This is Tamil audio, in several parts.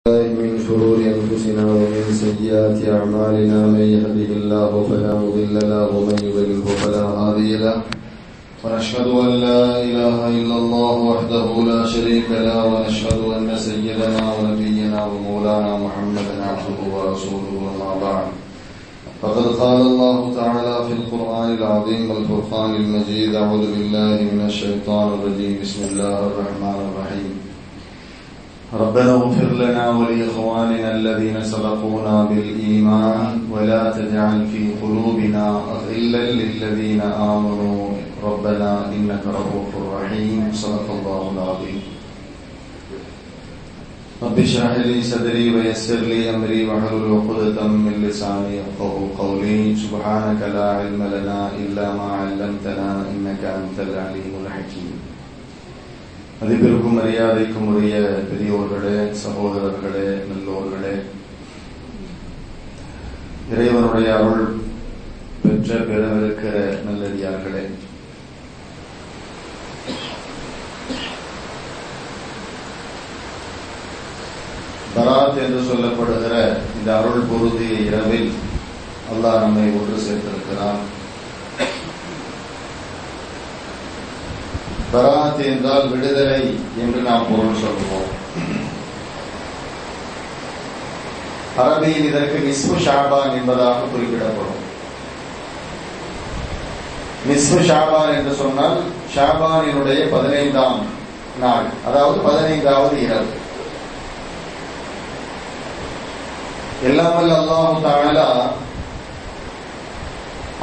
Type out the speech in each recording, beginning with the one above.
من شرور أنفسنا ومن سيئات أعمالنا من يهده الله فلا مضل له ومن يضلل فلا هادي له ونشهد أن لا إله إلا الله وحده لا شريك له ونشهد أن سيدنا ونبينا ومولانا محمدا عبده ورسوله وما بعد فقد قال الله تعالى في القرآن العظيم والفرقان المجيد أعوذ بالله من الشيطان الرجيم بسم الله الرحمن الرحيم ربنا اغفر لنا ولإخواننا الذين سبقونا بالإيمان ولا تجعل في قلوبنا غلا للذين آمنوا ربنا إنك رؤوف رحيم صدق الله العظيم رب اشرح لي صدري ويسر لي أمري واحلل عقدة من لساني يفقهوا قولي سبحانك لا علم لنا إلا ما علمتنا إنك أنت العليم الحكيم. மதிப்பிற்கும் மரியாதைக்கும் உரிய பெரியோர்களே, சகோதரர்களே, நல்லோர்களே, இறைவனுடைய அருள் பெற்ற பெறவிருக்கிற நல்லடியார்களே, பராத் என்று சொல்லப்படுகிற இந்த அருள் பொருந்திய இரவில் அல்லாஹ் நம்மை ஒன்று சேர்த்திருக்கிறான். பராத் என்றால் விடுதலை என்று நாம் பொருள் சொல்லுவோம். அரபியில் இதற்கு நிஸ்பு ஷாபான் என்பதாக குறிப்பிடப்படும். நிஸ்பு ஷாபான் என்று சொன்னால் ஷாபானினுடைய 15ஆம் நாள், அதாவது 15வது இரவு. எல்லாமல் அல்லாஹு தஆலா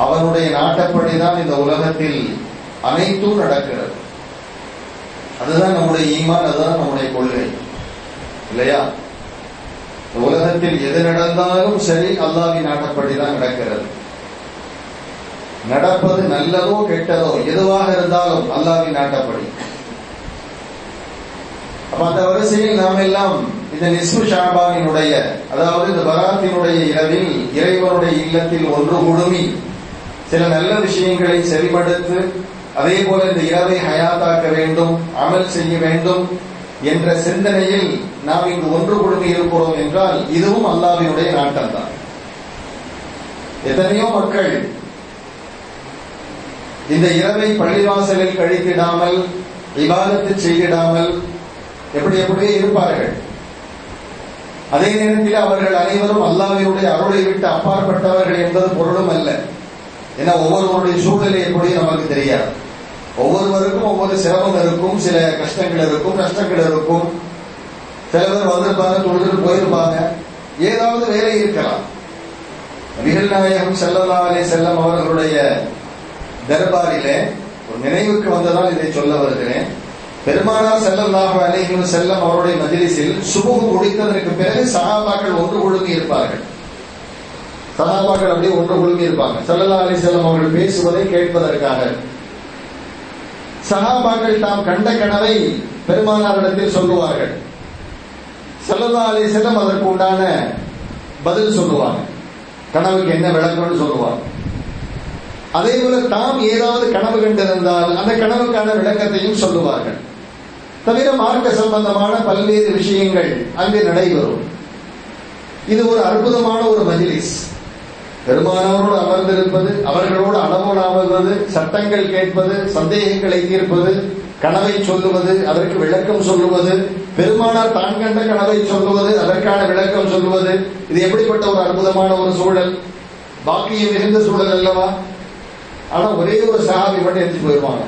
அவனுடைய நாட்டப்படிதான் இந்த உலகத்தில் அனைத்தும் நடக்கிறது. அதுதான் நம்முடைய ஈமான், அதுதான் நம்முடைய கொள்கை, இல்லையா? உலகத்தில் எது நடந்தாலும் சரி அல்லாஹ்வின் நாட்டப்படிதான் நடக்கிறது. நடப்பது நல்லதோ கெட்டதோ எதுவாக இருந்தாலும் அல்லாஹ்வின் நாட்டப்படி. அப்ப அந்த வரிசையில் நாம் எல்லாம் இந்த நிஸ்பு ஷாபானினுடைய, அதாவது இந்த பராத்தினுடைய இரவில் இறைவனுடைய இல்லத்தில் ஒன்று குழுமி சில நல்ல விஷயங்களை செவிமடுத்து அதே போல இந்த இரவை ஹயாத்தாக்க வேண்டும், அமல் செய்ய வேண்டும் என்ற சிந்தனையில் நாம் இங்கு ஒன்று குழுமி இருக்கிறோம் என்றால் இதுவும் அல்லாஹ்வினுடைய நாட்டம் தான். எத்தனையோ மக்கள் இந்த இரவை பள்ளிவாசலில் கழித்திடாமல், இபாதத்து செய்திடாமல் எப்படியே இருப்பார்கள். அதே நேரத்தில் அவர்கள் அனைவரும் அல்லாஹ்வினுடைய அருளை விட்டு அப்பாற்பட்டவர்கள் என்பது பொருளும் அல்ல. ஏன்னா ஒவ்வொருவருடைய சூழ்நிலை எப்படி நமக்கு தெரியாது. ஒவ்வொருவருக்கும் ஒவ்வொரு சிரமம் இருக்கும், சில கஷ்டங்கள் இருக்கும், நஷ்டங்கள் இருக்கும். சில பேர் வந்திருப்பாங்க, தொழுதுட்டு போயிருப்பாங்க, ஏதாவது வேலை இருக்கலாம். நபிகள் நாயகம் ஸல்லல்லாஹு அலைஹி வஸல்லம் அவர்களுடைய தர்பாரிலே ஒரு நினைவுக்கு வந்ததால் இதை சொல்ல வருகிறேன். பெருமானார் ஸல்லல்லாஹு அலைஹி வஸல்லம் அவருடைய மஜ்லிஸில் சுபஹ் முடித்ததற்கு பிறகு சஹாபாக்கள் ஒன்று குழுமி இருப்பார்கள். சஹாபாக்கள் அப்படியே ஒன்று குழுமி இருப்பாங்க ஸல்லல்லாஹு அலைஹி வஸல்லம் அவர்கள் பேசுவதை கேட்பதற்காக. சஹாபாக்கள் தாம் கண்ட கனவை பெருமானாரிடத்தில் சொல்லுவார்கள். ஸல்லல்லாஹு அலைஹி வஸல்லம் அதற்கு உண்டான பதில் சொல்லுவாங்க, கனவுக்கு என்ன விளக்கம்னு சொல்லுவாங்க. அதே போல தாம் ஏதாவது கனவு கண்டிருந்தால் அந்த கனவுக்கான விளக்கத்தையும் சொல்லுவார்கள். தவிர மார்க்க சம்பந்தமான பல்வேறு விஷயங்கள் அங்கு நடைபெறும். இது ஒரு அற்புதமான ஒரு மஜ்லிஸ். பெருமானவரோடு அமர்ந்திருப்பது, அவர்களோடு அனுபவமாவது, சட்டங்கள் கேட்பது, சந்தேகங்களை தீர்ப்பது, கனவை சொல்லுவது, அதற்கு விளக்கம் சொல்லுவது, பெருமானார் தான் கண்ட கனவை சொல்லுவது, அதற்கான விளக்கம் சொல்லுவது, இது எப்படிப்பட்ட ஒரு அற்புதமான ஒரு சூழல், பாக்கியம் மிகுந்த சூழல் அல்லவா? ஆனா ஒரே ஒரு சஹாபி மட்டும் எந்திரிச்சு போயிருவாங்க.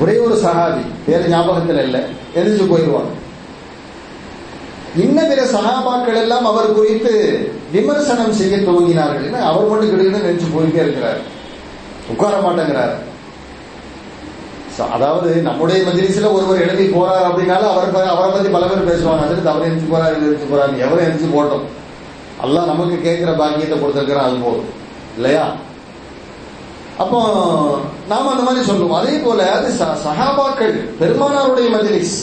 ஒரே ஒரு சஹாபி, பேரு ஞாபகத்தில் இல்லை, எந்திரிச்சு போயிருவாங்க. இன்ன பிற சஹாபாக்கள் எல்லாம் அவர் குறித்து விமர்சனம் செய்ய துவங்கினார்கள். அவர் மட்டும் கிடையாது நினைச்சு போயிட்டே இருக்கிறார், உட்கார மாட்டேங்கிறார். அதாவது நம்முடைய மஜ்லிஸ்ல ஒருவர் எழுதி போறார் அப்படின்னாலும் அவரை பத்தி பல பேர் பேசுவாங்க. அதுக்கு அவர் எழுதி போறாரு, எழுதி போறாரு, எவரும் எழுதி போட்டோம், அல்லாஹ் நமக்கு கேட்கிற பாக்கியத்தை கொடுத்திருக்கிறான், அது போதும், இல்லையா? அப்போ நாம அந்த மாதிரி சொல்லுவோம். அதே போல அது சஹாபாக்கள், பெருமானாருடைய மஜ்லிஸ்.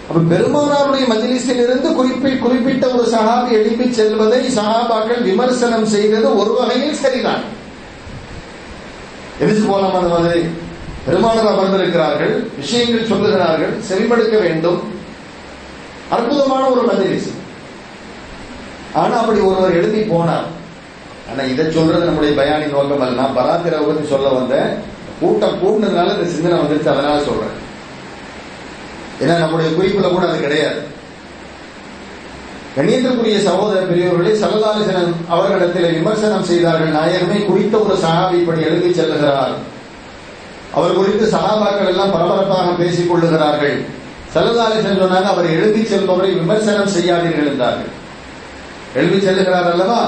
அப்ப பெருமானாருடைய மஜ்லிஸில் இருந்து குறிப்பிட்ட ஒரு சஹாபி எழுப்பி செல்வதை சஹாபாக்கள் விமர்சனம் செய்தது ஒரு வகையில் சரிதான். எதிர்த்து போலாம். அந்த மாதிரி பெருமானார் அமர்ந்திருக்கிறார்கள், விஷயங்கள் சொல்லுகிறார்கள், செவிமடுக்க வேண்டும். அற்புதமான ஒரு மஜ்லிஸ். ஆனா அப்படி ஒருவர் எழுதி போனார். ஆனா இதை சொல்றது நம்முடைய பயானி நோக்கம் அல்ல. நான் பராத்திராவை பத்தி சொல்ல வந்தேன். கூட்டம் கூடுனதுனால இந்த சிந்தனை வந்துருச்சு, அதனால சொல்றேன். ஏன்னா நம்முடைய குறிப்புல கூட அது கிடையாது. கண்ணியத்திற்குரிய சகோதர பெரியவர்களே, ஸல்லல்லாஹு அலைஹி வஸல்லம் அவர்களிடத்தில் விமர்சனம் செய்தார்கள். நாயகமே குறித்த ஒரு சஹாபி இப்படி எழுதி செல்லுகிறார், அவர் குறித்து சஹாபாக்கள் எல்லாம் பரபரப்பாக பேசிக் கொள்ளுகிறார்கள். ஸல்லல்லாஹு அலைஹி வஸல்லம் சொன்னாங்க, அவர் எழுதி செல்பவரை விமர்சனம் செய்யாதீர்கள் என்றார்கள். எழுதி செல்லுகிறார் அல்லவா,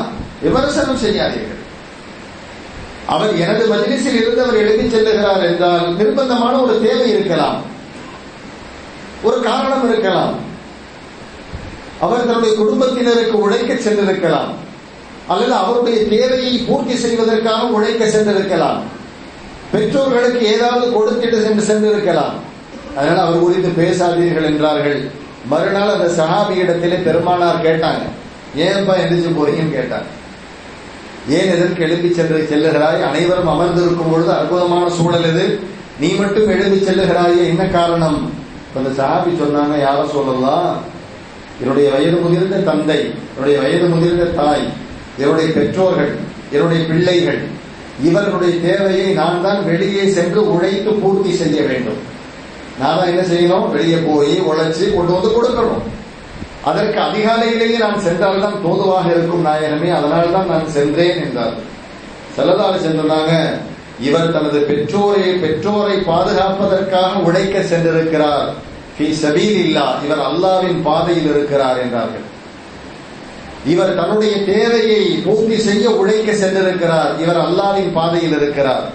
விமர்சனம் செய்யாதீர்கள். அவர் எனது மஜ்லிஸில் இருந்து அவர் எழுதி செல்லுகிறார் என்றால் நிர்பந்தமான ஒரு தேவை இருக்கலாம், ஒரு காரணம் இருக்கலாம். அவர் தன்னுடைய குடும்பத்தினருக்கு உழைக்க சென்றிருக்கலாம், அல்லது அவருடைய தேவையை பூர்த்தி செய்வதற்காக உழைக்க சென்றிருக்கலாம், பெற்றோர்களுக்கு ஏதாவது கொடுத்துட்டு சென்றிருக்கலாம். அதனால அவர் குறித்து பேசாதீர்கள் என்றார்கள். மறுநாள் அந்த சஹாபியிடத்திலே பெருமானார் கேட்டாங்க, ஏன்பா எந்திரிச்சு போறீங்கன்னு கேட்டாங்க. ஏன் எதற்கு எழுப்பி செல்லுகிறாய்? அனைவரும் அமர்ந்திருக்கும் பொழுது அற்புதமான சூழல் இது, நீ மட்டும் எழுப்பி செல்லுகிறாயே, என்ன காரணம்? அந்த சஹாபி சொன்னாங்க, யார சொல்லலாம், என்னுடைய வயது முதிர்ந்த தந்தை, என்னுடைய வயது முதிர்ந்த தாய், என்னுடைய பெற்றோர்கள், என்னுடைய பிள்ளைகள், இவர்களுடைய தேவையை நான் தான் வெளியே சென்று உழைத்து பூர்த்தி செய்ய வேண்டும். நான் தான் என்ன செய்யணும்? வெளியே போய் உழைச்சி கொண்டு வந்து கொடுக்கணும். அதற்கு அதிகாலையிலேயே நான் சென்றால்தான் தோதுவாக இருக்கும் நாயகமே, அதனால்தான் நான் சென்றேன் என்றார். ஸல்லல்லாஹு அலைஹி வஸல்லம் சொன்னாங்க, இவர் தனது பெற்றோரை பாதுகாப்பதற்காக உழைக்க சென்றிருக்கிறார். ஃபீ சபீலில்லாஹ், இவர் அல்லாஹ்வின் பாதையில் இருக்கிறார் என்றார்கள். இவர் தன்னுடைய தேவையை பூர்த்தி செய்ய உழைக்க சென்றிருக்கிறார், இவர் அல்லாஹ்வின் பாதையில் இருக்கிறார்.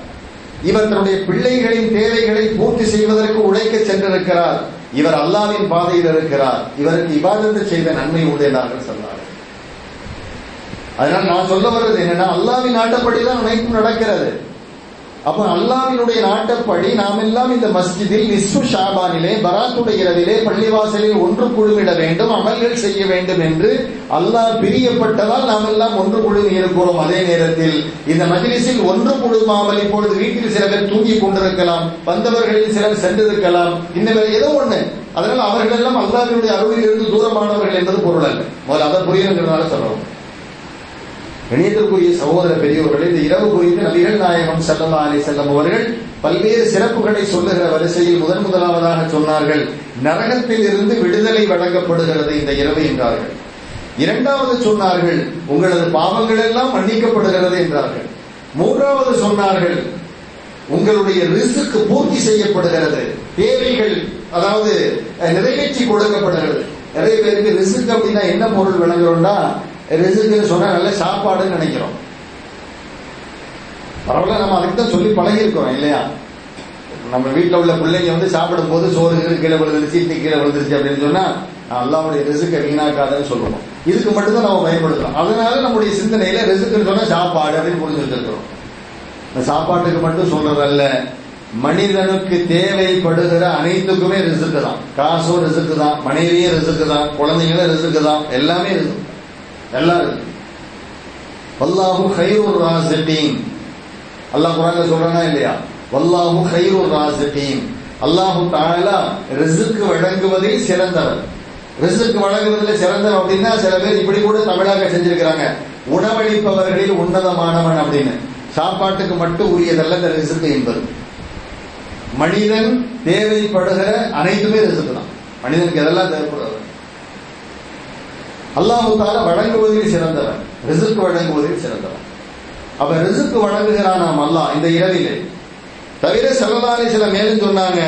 இவர் தன்னுடைய பிள்ளைகளின் தேவைகளை பூர்த்தி செய்வதற்கு உழைக்க சென்றிருக்கிறார், இவர் அல்லாஹ்வின் பாதையில் இருக்கிறார். இவருக்கு இபாதத்து செய்த நன்மை உண்டு என்றார்கள் சொன்னார்கள். அதனால நான் சொல்ல வர்றது என்னன்னா, அல்லாஹ்வின் நாட்டப்படிதான் அனைத்தும் நடக்கிறது. அப்ப அல்லாஹ்வினுடைய நாட்டப்படி நாம் எல்லாம் இந்த மஸ்ஜிதில் நிஸ்ஃபு ஷாபானிலே, பராத்துடைய இரவிலே பள்ளிவாசலில் ஒன்று குழுமிட வேண்டும், அமல்கள் செய்ய வேண்டும் என்று அல்லாஹ் பிரியப்பட்டதால் நாம் எல்லாம் ஒன்று குழுமி இருக்கிறோம். அதே நேரத்தில் இந்த மஜ்லிஸில் ஒன்று குழுமாமல் இப்பொழுது வீட்டில் சில பேர் தூங்கி கொண்டிருக்கலாம், வந்தவர்களில் சிலர் சென்றிருக்கலாம், இன்னும் ஏதோ ஒண்ணு. அதனால அவர்கள் எல்லாம் அல்லாஹ்வினுடைய அருளில் இருந்து தூரமானவர்கள் என்பது பொருள் அல்ல. முதல்ல அதை புரியுங்கிறதுனால சொல்றோம். கணியத்திற்குரிய சகோதர பெரியவர்களே, இந்த இரவு குறித்து நபிகள் நாயகம் ஸல்லல்லாஹு அலைஹி வஸல்லம் அவர்கள் பல்வேறு சிறப்புகளை சொல்லுகிற வரிசையில் முதலாவதாக சொன்னார்கள், நரகத்தில் இருந்து விடுதலை வழங்கப்படுகிறது இந்த இரவு என்றார்கள். இரண்டாவது சொன்னார்கள், உங்களது பாவங்கள் எல்லாம் மன்னிக்கப்படுகிறது என்றார்கள். மூன்றாவது சொன்னார்கள், உங்களுடைய ரிஸ்க் பூர்த்தி செய்யப்படுகிறது, தேவைகள் அதாவது நிறைவேற்றி கொடுக்கப்படுகிறது. நிறைய பேருக்கு ரிஸ்க் அப்படின்னா என்ன பொருள் விளங்குறோம்னா, ரிஸ்க்னு சொன்னா நல்ல சாப்பாடுன்னு நினைக்கிறோம். பரவாயில்ல, நம்ம அதுக்கு தான் சொல்லி பழகி இருக்கிறோம் இல்லையா? நம்ம வீட்டில் உள்ள பிள்ளைங்க வந்து சாப்பிடும் போது சோறு கீழே விழுந்துருச்சு, இட்லி கீழே விழுந்துருச்சு அப்படின்னு சொன்னா அல்லாஹ்வுடைய ரிஸ்க்கை வீணாக்காதன்னு சொல்லுவோம். இதுக்கு மட்டும்தான் நம்ம பயன்படுத்துறோம். அதனால நம்முடைய சிந்தனையில ரிஸ்க்னு சொன்னா சாப்பாடு அப்படின்னு புரிஞ்சு வச்சிருக்கிறோம். இந்த சாப்பாட்டுக்கு மட்டும் சொல்றதல்ல, மனிதனுக்கு தேவைப்படுகிற அனைத்துக்குமே ரிஸ்க் தான். காசும் ரிஸ்க் தான், மனைவியே ரிஸ்க் தான், குழந்தைங்களும் ரிஸ்க் தான், எல்லாமே ரிஸ்க். எல்லாம் இருக்கு. வல்லாஹு கைருர் ராஸிகீன், அல்லாஹ் குர்ஆன்ல சொல்றானா இல்லையா? வல்லாஹு கைருர் ராஸிகீன், அல்லாஹ் தஆலா ரிஸ்க் வழங்குவதில் சிறந்தவர். ரிஸ்க் வழங்குவதில் சிறந்தவர் அப்படின்னா சில பேர் இப்படி கூட தமிழாக செஞ்சிருக்கிறாங்க, உணவளிப்பவர்களில் உன்னதமானவன் அப்படின்னு. சாப்பாட்டுக்கு மட்டும் உரியதல்ல இந்த ரிஸ்க் என்பது. மனிதன் தேவைப்படுகிற அனைத்துமே ரிஸ்க் தான். மனிதனுக்கு எதெல்லாம் தேவைப்படுறது அல்லாஹ் தஆலா வழங்குவதில் சிறந்தவன், ரிஸ்க் வழங்குவதில் சிறந்தவன். அப்ப ரிஸ்க் வழங்குகிறான் நாம் அல்லாஹ் இந்த இரவிலே. தவிர ஸல்லல்லாஹு அலைஹி வஸல்லம் மேலும் சொன்னாங்க,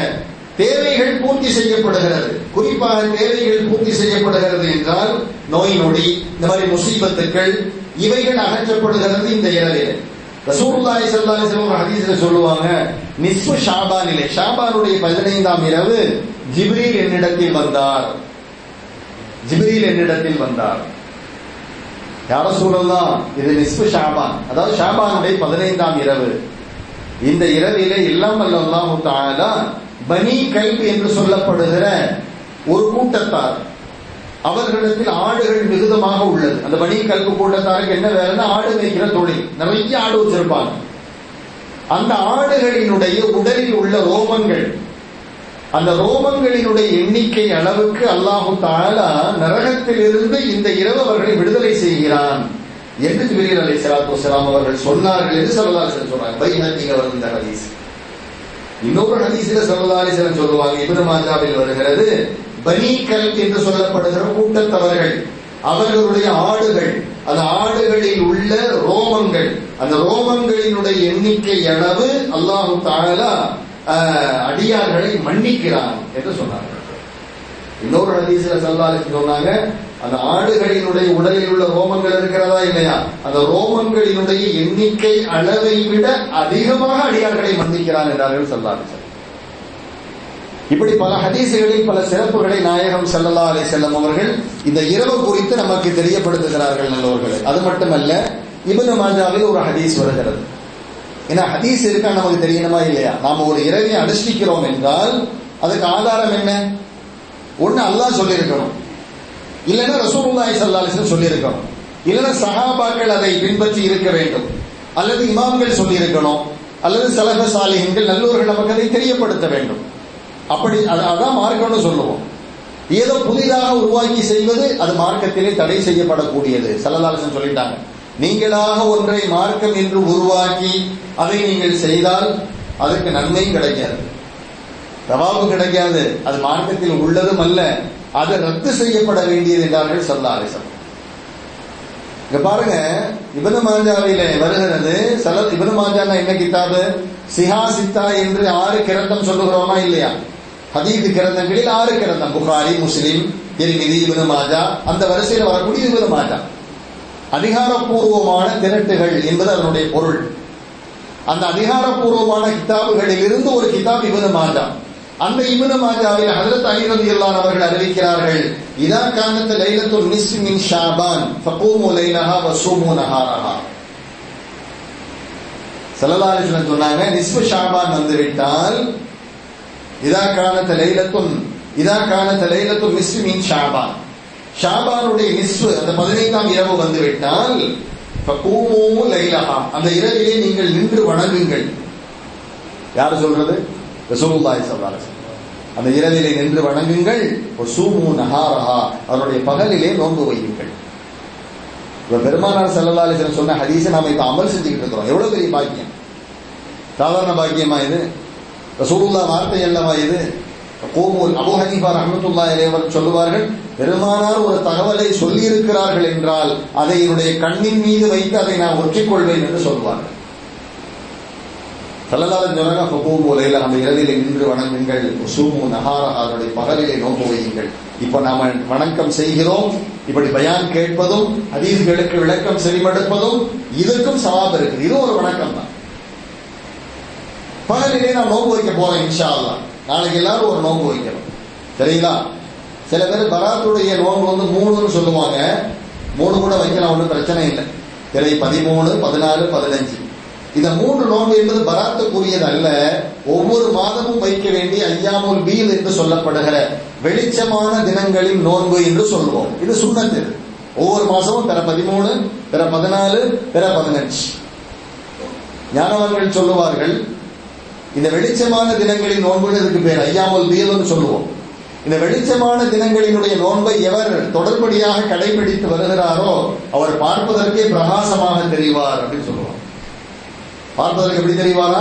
தேவைகள் பூர்த்தி செய்யப்படுகிறது. குறிப்பாக தேவைகள் பூர்த்தி செய்யப்படுகிறது என்றால் நோய் நொடி, இந்த மாதிரி முசீபத்துக்கள், இவைகள் அகற்றப்படுகிறது இந்த இரவிலே. ரசூலுல்லாஹி ஸல்லல்லாஹு அலைஹி வஸல்லம் ஹதீஸ்ல சொல்லுவாங்க, நிஸ்ஃபு ஷாபானிலே, ஷாபானுடைய 15ஆம் இரவு ஜிப்ரீல் என்னிடத்தில் வந்தார். ஜிப்ரீல் என்னிடத்தில் வந்தார். யா ரசூலல்லாஹ், இது நிஸ்ஃபு ஷாபான், அதாவது ஷாபானுடைய 15ஆம் இரவு. இந்த இரவிலே எல்லாம் வல்ல அல்லாஹ் தஆலா பனி கல்ப் என்று சொல்லப்படுகிற ஒரு கூட்டத்தார், அவர்களிடத்தில் ஆடுகள் மிகுதமாக உள்ளது. அந்த பனி கல்பு கூட்டத்தாருக்கு என்ன வேலைன்னா ஆடு மேய்க்கிற தொழில், நிறைய ஆடு வச்சிருப்பாங்க. அந்த ஆடுகளினுடைய உடலில் உள்ள ரோமங்கள் அந்த ரோமங்களினுடைய எண்ணிக்கை அளவுக்கு அல்லாஹு தஆலா நரகத்திலிருந்து இந்த இரவு அவர்களை விடுதலை செய்கிறான் என்று ஜிப்ரீல் அலைஹிஸ்ஸலாத்து வஸலாம் அவர்கள் சொன்னார்கள் என்று ஸல்லல்லாஹு அலைஹி வஸல்லம் சொல்றாங்க. பைஹக்கில வருகிற ஹதீஸ். இன்னொரு ஹதீஸ்ல ஸல்லல்லாஹு அலைஹி வஸல்லம் சொல்லுவாங்க, இப்னு மாஜாவில் வருகிறது, பனீ கல்ப் என்று சொல்லப்படுகிற கூட்டத்தவர்கள், அவர்களுடைய ஆடுகள், அந்த ஆடுகளில் உள்ள ரோமங்கள், அந்த ரோமங்களினுடைய எண்ணிக்கை அளவு அல்லாஹு தஆலா அடியார்களை மன்னிக்கிறான் என்று சொன்னார்கள். இன்னொரு ஹதீஸ்ல ஸல்லல்லாஹு அலைஹி வஸல்லம் சொன்னாங்க, அந்த ஆடுகளினுடைய உடலில் உள்ள ரோமங்கள் இருக்கிறதா இல்லையா, அந்த ரோமங்களினுடைய எண்ணிக்கை அளவை விட அதிகமாக அடியார்களை மன்னிக்கிறான் என்றார்கள் ஸல்லல்லாஹு அலைஹி வஸல்லம். இப்படி பல ஹதீசுகளில் பல சிறப்புகளை நாயகம் ஸல்லல்லாஹு அலைஹி வஸல்லம் அவர்கள் இந்த இரவு குறித்து நமக்கு தெரியப்படுத்துகிறார்கள் நல்லவர்களே. அது மட்டுமல்ல, இப்னு மாஜாவில் ஒரு ஹதீஸ் வருகிறது. ஏன்னா ஹதீஸ் இருக்கா நமக்கு தெரியணுமா இல்லையா? நாம ஒரு இரவை அனுஷ்டிக்கிறோம் என்றால் அதுக்கு ஆதாரம் என்ன? ஒண்ணு அல்லாஹ் சொல்லியிருக்கணும், இல்லைன்னா ரசூலுல்லாஹி ஸல்லல்லாஹு அலைஹி வஸல்லம் சொல்லியிருக்கணும், இல்லைன்னா சஹாபாக்கள் அதை பின்பற்றி இருக்க வேண்டும், அல்லது இமாம்கள் சொல்லியிருக்கணும், அல்லது ஸலஃப சாலிஹீன்கள் நல்லோர்கள் நமக்கு அதை தெரியப்படுத்த வேண்டும். அப்படி அதான் மார்க்கம்னு சொல்லுவோம். ஏதோ புதிதாக உருவாக்கி செய்வது அது மார்க்கத்திலே தடை செய்யப்படக்கூடியது. ஸல்லல்லாஹு அலைஹி வஸல்லம் சொல்லிட்டாங்க, நீங்களாக ஒன்றை மார்க்கம் என்று உருவாக்கி அதை நீங்கள் செய்தால் அதுக்கு நன்மையும் கிடைக்காது, தவாபு கிடைக்காது, அது மார்க்கத்தில் உள்ளதும் அல்ல, அது ரத்து செய்யப்பட வேண்டியது என்றார்கள் ஸல்லல்லாஹு அலைஹி வஸல்லம். இங்க பாருங்க, இப்னு மாஜாவிலே வருகிறது. இப்னு மாஜானா என்ன கிதாபு? சிஹா சித்தா என்று 6 கிரந்தம் சொல்லுகிறோமா இல்லையா? ஹதீஸ் கிரந்தங்களில் 6 கிரந்தம், புகாரி, முஸ்லிம், திர்மிதி, இப்னு மாஜா, அந்த வரிசையில் வரக்கூடிய இப்னு மாஜா. அதிகாரப்பூர்வமான திரட்டுகள் என்பது அதனுடைய பொருள். அந்த அதிகாரப்பூர்வமான கிதாபுகளில் இருந்து ஒரு கிதாப் இப்னு மாஜா. அந்த இப்னு மாஜாவில் ஹஜ்ரத் அலி ரலியல்லாஹு அன்ஹு அவர்கள் அறிவிக்கிறார்கள், இதா கானத் லைலத்துல் நிஸ்ஃபி மின் ஷாபான் ஃபகூமு லைலஹா வஸூமு நஹாரஹா. ஸல்லல்லாஹு அலைஹி வஸல்லம் சொன்னாங்க, நிஸ்ஃபு ஷாபான் வந்துவிட்டால், இதா கானத் லைலத்துல் நிஸ்ஃபி மின் ஷாபான், ஷாபானுடைய நிஸ்ஃபு அந்த 15ஆம் இரவு வந்துவிட்டால், ஃபகூமு லைலஹா, அந்த இரவிலே நீங்கள் நின்று வணங்குங்கள். யார் சொல்றது? ரசூலுல்லாஹி ஸல்லல்லாஹு அலைஹி வஸல்லம். அந்த இரவிலே நின்று வணங்குங்கள். வஸூமு நஹாரஹா, அதனுடைய பகலிலே நோன்பு வையுங்கள். பெருமானார் ஸல்லல்லாஹு அலைஹி வஸல்லம் சொன்ன ஹதீஸை நாம இப்ப அமல் செஞ்சுக்கிட்டு இருக்கிறோம். எவ்வளவு பெரிய பாக்கியம்! சாதாரண பாக்கியமா இது? ரசூலுல்லாஹ் வார்த்தை அல்லவா இது? அபூ ஹனீஃபா ரஹ்மத்துல்லாஹி அலைஹி அவர்கள் சொல்லுவார்கள், பெருமானார் ஒரு தகவலை சொல்லி இருக்கிறார்கள் என்றால் அதை என்னுடைய கண்ணின் மீது வைத்து அதை நான் ஒற்றிக்கொள்வேன் என்று சொல்வார்கள். ஸல்லல்லாஹு அலைஹி வஸல்லம் ஃபகூமு லைலஹா, அந்த இரவிலே நின்று வணங்குங்கள். வஸூமு நஹாரஹா, அதனுடைய பகலிலே நோன்பு வையுங்கள். இப்ப நாம வணக்கம் செய்கிறோம், இப்படி பயான் கேட்பதும் ஹதீஸ்களுக்கு விளக்கம் செவிமடுப்பதும் இதற்கும் சவாப் இருக்குது. இது ஒரு வணக்கம் தான். பகலிலே நான் நோன்பு வைக்க போறேன் இன்ஷா அல்லாஹ். நாளைக்கு எல்லாரும் ஒரு நோன்பு வைக்கணும், சரிங்களா? சில பேர் பராத்துடைய நோன்பு 3ன்னு சொல்லுவாங்க. 3 கூட வைக்கலாம், ஒன்றும் பிரச்சனை இல்லை. திரை 13, 14, 15. இந்த 3 நோன்பு என்பது பராத்துக்குரியது அல்ல. ஒவ்வொரு மாதமும் வைக்க வேண்டிய ஐயாமுல் பீல் என்று சொல்லப்படுகிற வெளிச்சமான தினங்களின் நோன்பு என்று சொல்லுவோம். இது சுன்னத்து. ஒவ்வொரு மாசமும் பிற 13, பிற 14, பிற 15. ஞானவர்கள் சொல்லுவார்கள், இந்த வெளிச்சமான தினங்களின் நோன்புன்னு இதுக்கு பேர் ஐயாமுல் பீல்னு சொல்லுவோம். இந்த வெளிச்சமான தினங்களினுடைய நோன்பை எவர் தொடர்படியாக கடைபிடித்து வருகிறாரோ அவர் பார்ப்பதற்கே பிரகாசமாக தெரிவார் அப்படின்னு சொல்லுவார். பார்ப்பதற்கு எப்படி தெரிவாரா?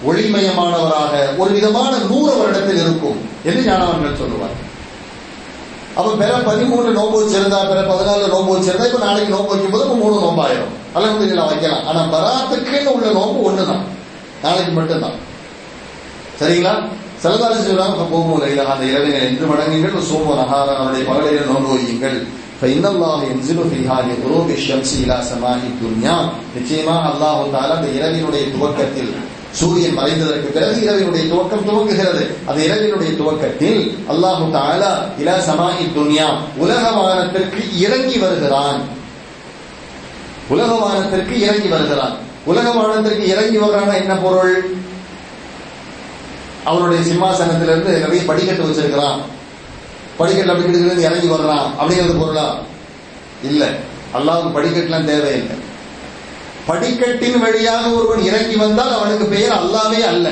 ஒளிமயமானவராக, ஒரு விதமான 100 வருடத்தில் இருக்கும் என்று ஞானவர்கள் சொல்லுவார். அப்ப பிற 13 நோன்பு வச்சிருந்தா, பிற 14 நோன்பு வச்சிருந்தா, இப்ப நாளைக்கு நோன்பு வைக்கும் போது 3 நோம்பாயிரும். அல்ஹம்துலில்லாஹ் வைக்கலாம். ஆனா பராத்துக்குன்னு உள்ள நோன்பு ஒண்ணுதான், நாளைக்கு மட்டும்தான். சரிங்களா? ஸல்லல்லாஹு அலைஹி வஸல்லம் ஃபகூமு லைலஹா, அந்த இரவிலே நின்று வணங்குங்கள். வஸூமு நஹாரஹா, அதனுடைய பகலிலே நோன்பு வையுங்கள். ஃபஇன்னல்லாஹ யன்ஸிலு ஃபீஹா லிகுரூபி ஷம்ஸி இலா ஸமாஇ துன்யா, நிச்சயமாக அல்லாஹ் தஆலா அந்த இரவினுடைய துவக்கத்தில், சூரியன் மறைந்ததற்கு பிறகு இரவினுடைய துவக்கம் துவங்குகிறது. அந்த இரவினுடைய துவக்கத்தில் அல்லாஹ் தஆலா இலா ஸமாஇ துன்யா, உலக வானத்திற்கு இறங்கி வருகிறான். உலக வானத்திற்கு இறங்கி வருகிறான். உலக வானத்திற்கு இறங்கி வர்றான்னா என்ன பொருள்? அவருடைய சிம்மாசனத்திலிருந்து நிறைய படிக்கட்டு வச்சிருக்கிறான், படிக்கட்டு அப்படி இறங்கி வர்றான் அப்படிங்கிறது பொருளா? இல்ல, அல்லாஹ்வுக்கு படிக்கட்டுலாம் தேவையில்லை. படிக்கட்டின் வழியாக ஒருவன் இறங்கி வந்தால் அவனுக்கு பெயர் அல்லாஹ்வே அல்ல.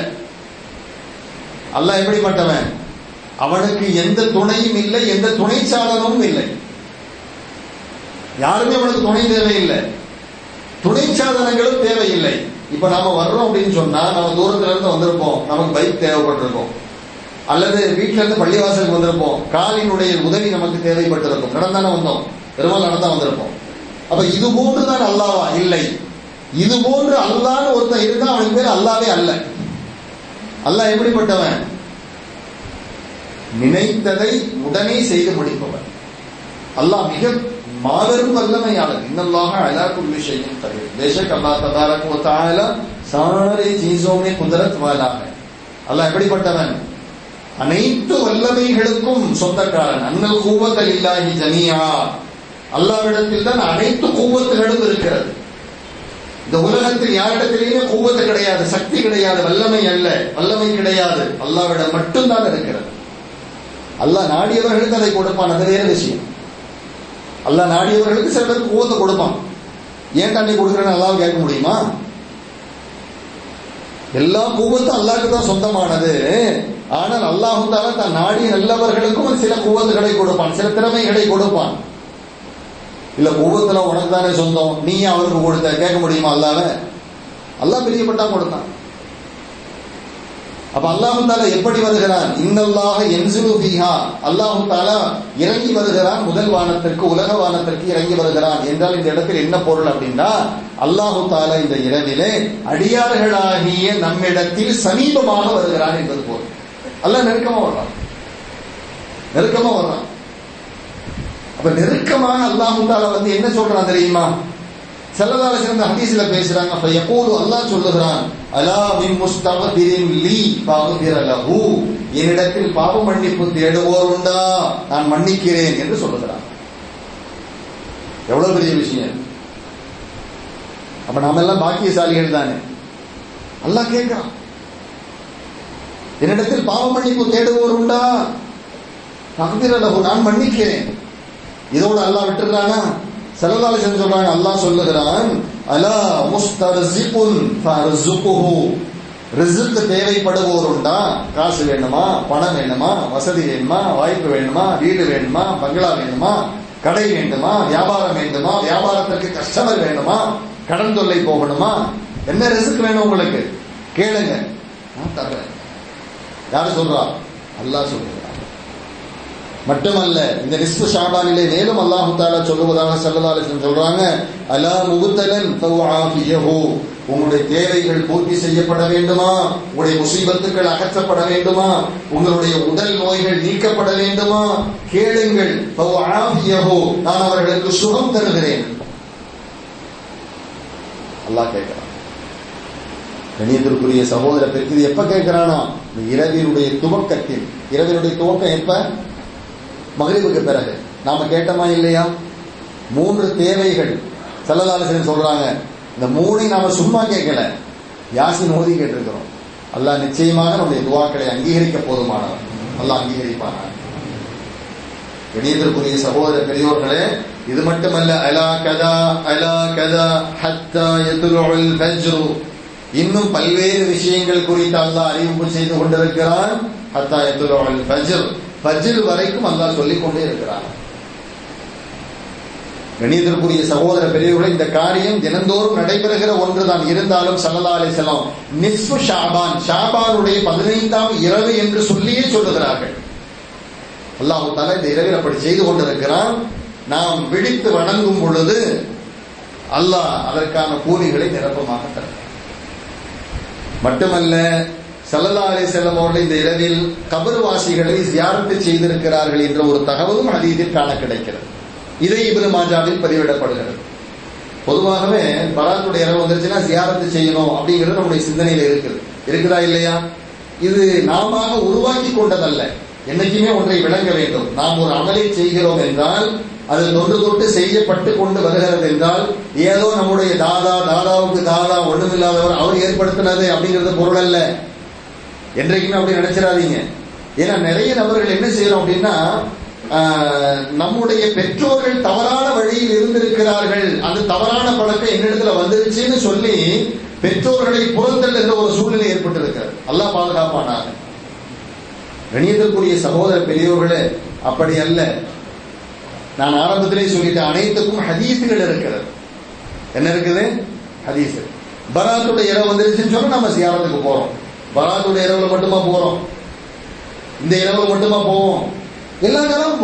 அல்லாஹ் எப்படிப்பட்டவன்? அவனுக்கு எந்த துணையும் இல்லை, எந்த துணை சாதனமும் இல்லை. யாருமே அவனுக்கு துணை தேவையில்லை, துணை சாதனங்களும் தேவையில்லை. இப்ப நாம வர்றோம் அப்படின்னு சொன்னா, நம்ம தூரத்துல இருந்து வந்திருப்போம், நமக்கு பைக் தேவைப்பட்டிருக்கும், அல்லது வீட்டுல இருந்து பள்ளிவாசலுக்கு வந்திருப்போம், காலினுடைய உதவி நமக்கு தேவைப்பட்டிருக்கும், நடந்தானே வந்தோம், பெருமாள் நடந்தா வந்திருப்போம். அப்ப இது போன்றுதான் அல்லாவா? இல்லை. இது போன்று அல்லான்னு ஒருத்தன் இருந்தா அவனுக்கு பேர் அல்லாவே அல்ல. அல்லாஹ் எப்படிப்பட்டவன்? நினைத்ததை உடனே செய்து முடிப்பவன். அல்லாஹ் மிக மாபெரும் வல்லமையாளர். இன்னல்லாஹ அலா குல்லி ஷைஇன் கதீர். பேஷக் அல்லாஹ் தபாரக வ தஆலா சாரே சீஸோं में குதரத் वाला है. அல்லாஹ் எப்படிப்பட்டவன்? அனைத்து வல்லமைகளுக்கும் சொந்தக்காரன். அன்னல் குவத லில்லாஹி ஜமீஆ. அல்லாஹ்விடத்தில் தான் அனைத்து குவத்துகளும் இருக்கிறது. இந்த உலகத்தில் யாரிடத்திலேயுமே குவத்து கிடையாது, சக்தி கிடையாது, வல்லமை அல்ல, வல்லமை கிடையாது. அல்லாஹ்விடம் மட்டும்தான் இருக்கிறது. அல்லாஹ் நாடியவர்களுக்கு அதை கொடுப்பான், அது வேற விஷயம். அல்லாஹ் நாடியவர்களுக்கு சில பேருக்கு குவத்தை கொடுப்பான். ஏன் தண்ணி கொடுக்குறேன்னு அல்லாஹ் கேட்க முடியுமா? எல்லா குவத்தும் அல்லாஹ்க்கு தான் சொந்தமானது. ஆனால் அல்லாஹ் தஆலா தான் நாடிய நல்லவர்களுக்கும் சில குவத்துகளை கொடுப்பான், சில திறமைகளை கொடுப்பான். இல்ல குவத்துல உனக்கு தானே சொந்தம், நீ அவருக்கு கொடுத்த கேட்க முடியுமா அல்லாஹ்வை? அல்லாஹ் பிரியப்பட்டா கொடுத்தான். அப்ப அல்லாஹ் தஆலா எப்படி வருகிறான்? இன்னல்லாஹ யன்ஸிலு ஃபீஹா. அல்லாஹ் தஆலா இறங்கி வருகிறான், முதல் வானத்திற்கு, உலக வானத்திற்கு இறங்கி வருகிறான் என்றால் இந்த இடத்தில் என்ன பொருள் அப்படின்னா, அல்லாஹ் தஆலா இந்த இரவிலே அடியார்களாகிய நம்மிடத்தில் சமீபமாக வருகிறான் என்பது பொருள். அல்லாஹ் நெருக்கமா வர்றான், நெருக்கமா வர்றான். அப்ப நெருக்கமாக அல்லாஹ் தஆலா என்ன சொல்றான் தெரியுமா? ஸல்லல்லாஹு அலைஹி வஸல்லம் ஹதீஸ்ல பேசுறாங்க. ஃபயகூலு, அல்லாஹ் சொல்லுகிறான், அலா மின் முஸ்தக்பிரின் லீ ஃபக்பிர லஹு. என்னிடத்தில் பாவ மன்னிப்பு தேடுவோர் உண்டா, நான் மன்னிக்கிறேன் என்று சொல்லுகிறான். எவ்வளவு பெரிய விஷயம்! அப்ப நாம எல்லாம் பாக்கியசாலிகள் தானே. அல்லாஹ் கேட்கிறான், என்னிடத்தில் பாவ மன்னிப்பு தேடுவோர் உண்டா, ஃபக்பிர லஹு, நான் மன்னிக்கிறேன். இதோட அல்லாஹ் விட்டுறானா? ஸல்லல்லாஹு அலைஹி வஸல்லம் சொல்றாங்க, அல்லாஹ் சொல்லுகிறான், அலா முஸ்தர்ஸிகுன் ஃபர்ஸுகுஹு. ரிஸ்க் தேவைப்படுவோர் உண்டா? காசு வேணுமா, பணம் வேணுமா, வசதி வேணுமா, வாய்ப்பு வேணுமா, வீடு வேணுமா, பங்களா வேணுமா, கடை வேண்டுமா, வியாபாரம் வேண்டுமா, வியாபாரத்திற்கு கஸ்டமர் வேணுமா, கடன் தொல்லை போகணுமா, என்ன ரிஸ்க் வேணும் உங்களுக்கு கேளுங்க, நான் தர்றேன். யாரு சொல்றா? அல்லாஹ் சொல்றான். மட்டுமல்ல, இந்த நிஸ்ஃபு ஷாபானிலே மேலும் அல்லாஹ் தஆலா சொல்லுவதாக ஸல்லல்லாஹு அலைஹி வஸல்லம் சொல்றாங்க, அலா முபத்தலன் ஃபவ்ஆஃபியஹு. உங்களுடைய தேவைகள் பூர்த்தி செய்யப்பட வேண்டுமா, உங்களுடைய முசீபத்துக்கள் அகற்றப்பட வேண்டுமா, உங்களுடைய உடல் நோய்கள் நீக்கப்பட வேண்டுமா, கேளுங்கள், ஃபவ்ஆஃபியஹு, நான் அவர்களுக்கு சுகம் தருகிறேன். அல்லாஹ் கேட்கிறான். கணியத்திற்குரிய சகோதர பெருக்கு, இது எப்ப கேட்கிறானா? இரவினுடைய துவக்கத்தில். இரவினுடைய துவக்கம் எப்ப? மக்ரிபுக்கு பிறகு. நாம கேட்டோமா இல்லையா? 3 தேவைகள் ஸல்லல்லாஹு அலைஹி வஸல்லம் சொல்றாங்க. இந்த 3ஐ நாம சும்மா கேட்கல, யாசின் ஓதி கேட்டிருக்கிறோம். அல்லாஹ் நிச்சயமாக நம்முடைய துஆக்களை அங்கீகரிக்க போதுமானவர். அல்லாஹ் அங்கீகரிப்பானார். கணியத்திற்குரிய சகோதர பெரியோர்களே, இது மட்டுமல்ல, அலா கதா அலா கதா ஹத்தா யத்லுல் ஃபஜ்ர். இன்னும் பல்வேறு விஷயங்கள் குறித்து அல்லாஹ் அறிவிப்பு செய்து கொண்டிருக்கிறான். ஹத்தா யத்லுல் ஃபஜ்ர், ஃபஜ்ர் வரைக்கும் அல்லாஹ் சொல்லிக் கொண்டே இருக்கிறார். கணியத்திற்குரிய சகோதர பெரியவர்களே, இந்த காரியம் தினந்தோறும் நடைபெறுகிற ஒன்றுதான். இருந்தாலும் ஸல்லல்லாஹு அலைஹி வஸல்லம் நிஸ்ஃபு ஷாபான், ஷாபானுடைய 15ஆம் இரவு என்று சொல்லியே சொல்லுகிறார்கள். அல்லாஹ் தஆலா இந்த இரவில் அப்படி செய்து கொண்டிருக்கிறான். நாம் விழித்து வணங்கும் பொழுது அல்லாஹ் அதற்கான கூலிகளை நிரப்பமாக தருகிறார். மட்டுமல்ல, ஸல்லல்லாஹு அலைஹி வஸல்லம் அவர்கள் இந்த இரவில் கபர்வாசிகளை ஜியாரத்து செய்திருக்கிறார்கள் என்ற ஒரு தகவலும் ஹதீஸில் காண கிடைக்கிறது. இதை இப்னு மாஜாவில் பதிவிடப்படுகிறது. பொதுவாகவே பராத்துடைய இரவு வந்துருச்சுன்னா ஜியாரத்து செய்யணும் அப்படிங்கிறது நம்முடைய சிந்தனையில இருக்குதா இல்லையா? இது நாம உருவாக்கி கொண்டதல்ல. என்னைக்குமே ஒன்றை விளங்க வேண்டும். நாம் ஒரு அமலை செய்கிறோம் என்றால் அது தொன்று தொட்டு செய்யப்பட்டு கொண்டு வருகிறது என்றால் ஏதோ நம்முடைய தாதாவுக்கு தாதா ஒண்ணுமில்லாதவர் அவர் ஏற்படுத்தினது அப்படிங்கிறது பொருள் அல்ல. என்றைக்குமே அப்படி நினைச்சிடாதீங்க. ஏன்னா நிறைய நபர்கள் என்ன செய்யறோம் அப்படின்னா, நம்முடைய பெற்றோர்கள் தவறான வழியில் இருந்திருக்கிறார்கள், அது தவறான பழக்கம் என்னிடத்துல வந்துருச்சுன்னு சொல்லி பெற்றோர்களை புறந்தள்ளுகிற ஒரு சூழ்நிலை ஏற்பட்டிருக்கிறது. அல்லாஹ் பாதுகாப்பானாங்க. கணியத்திற்குரிய சகோதர பெரியோர்களே, அப்படி அல்ல. நான் ஆரம்பத்திலே சொல்லிட்ட அனைத்துக்கும் ஹதீஸுகள் இருக்கிறது. என்ன இருக்குது? ஹதீஸ். பராத்துடைய இரவு வந்துருச்சுன்னு சொன்னா நம்ம சியாரத்துக்கு போறோம். பராத்துடைய இரவுல மட்டுமா போறோம்? இந்த இரவுல மட்டுமா போவோம்? எல்லா காலமும்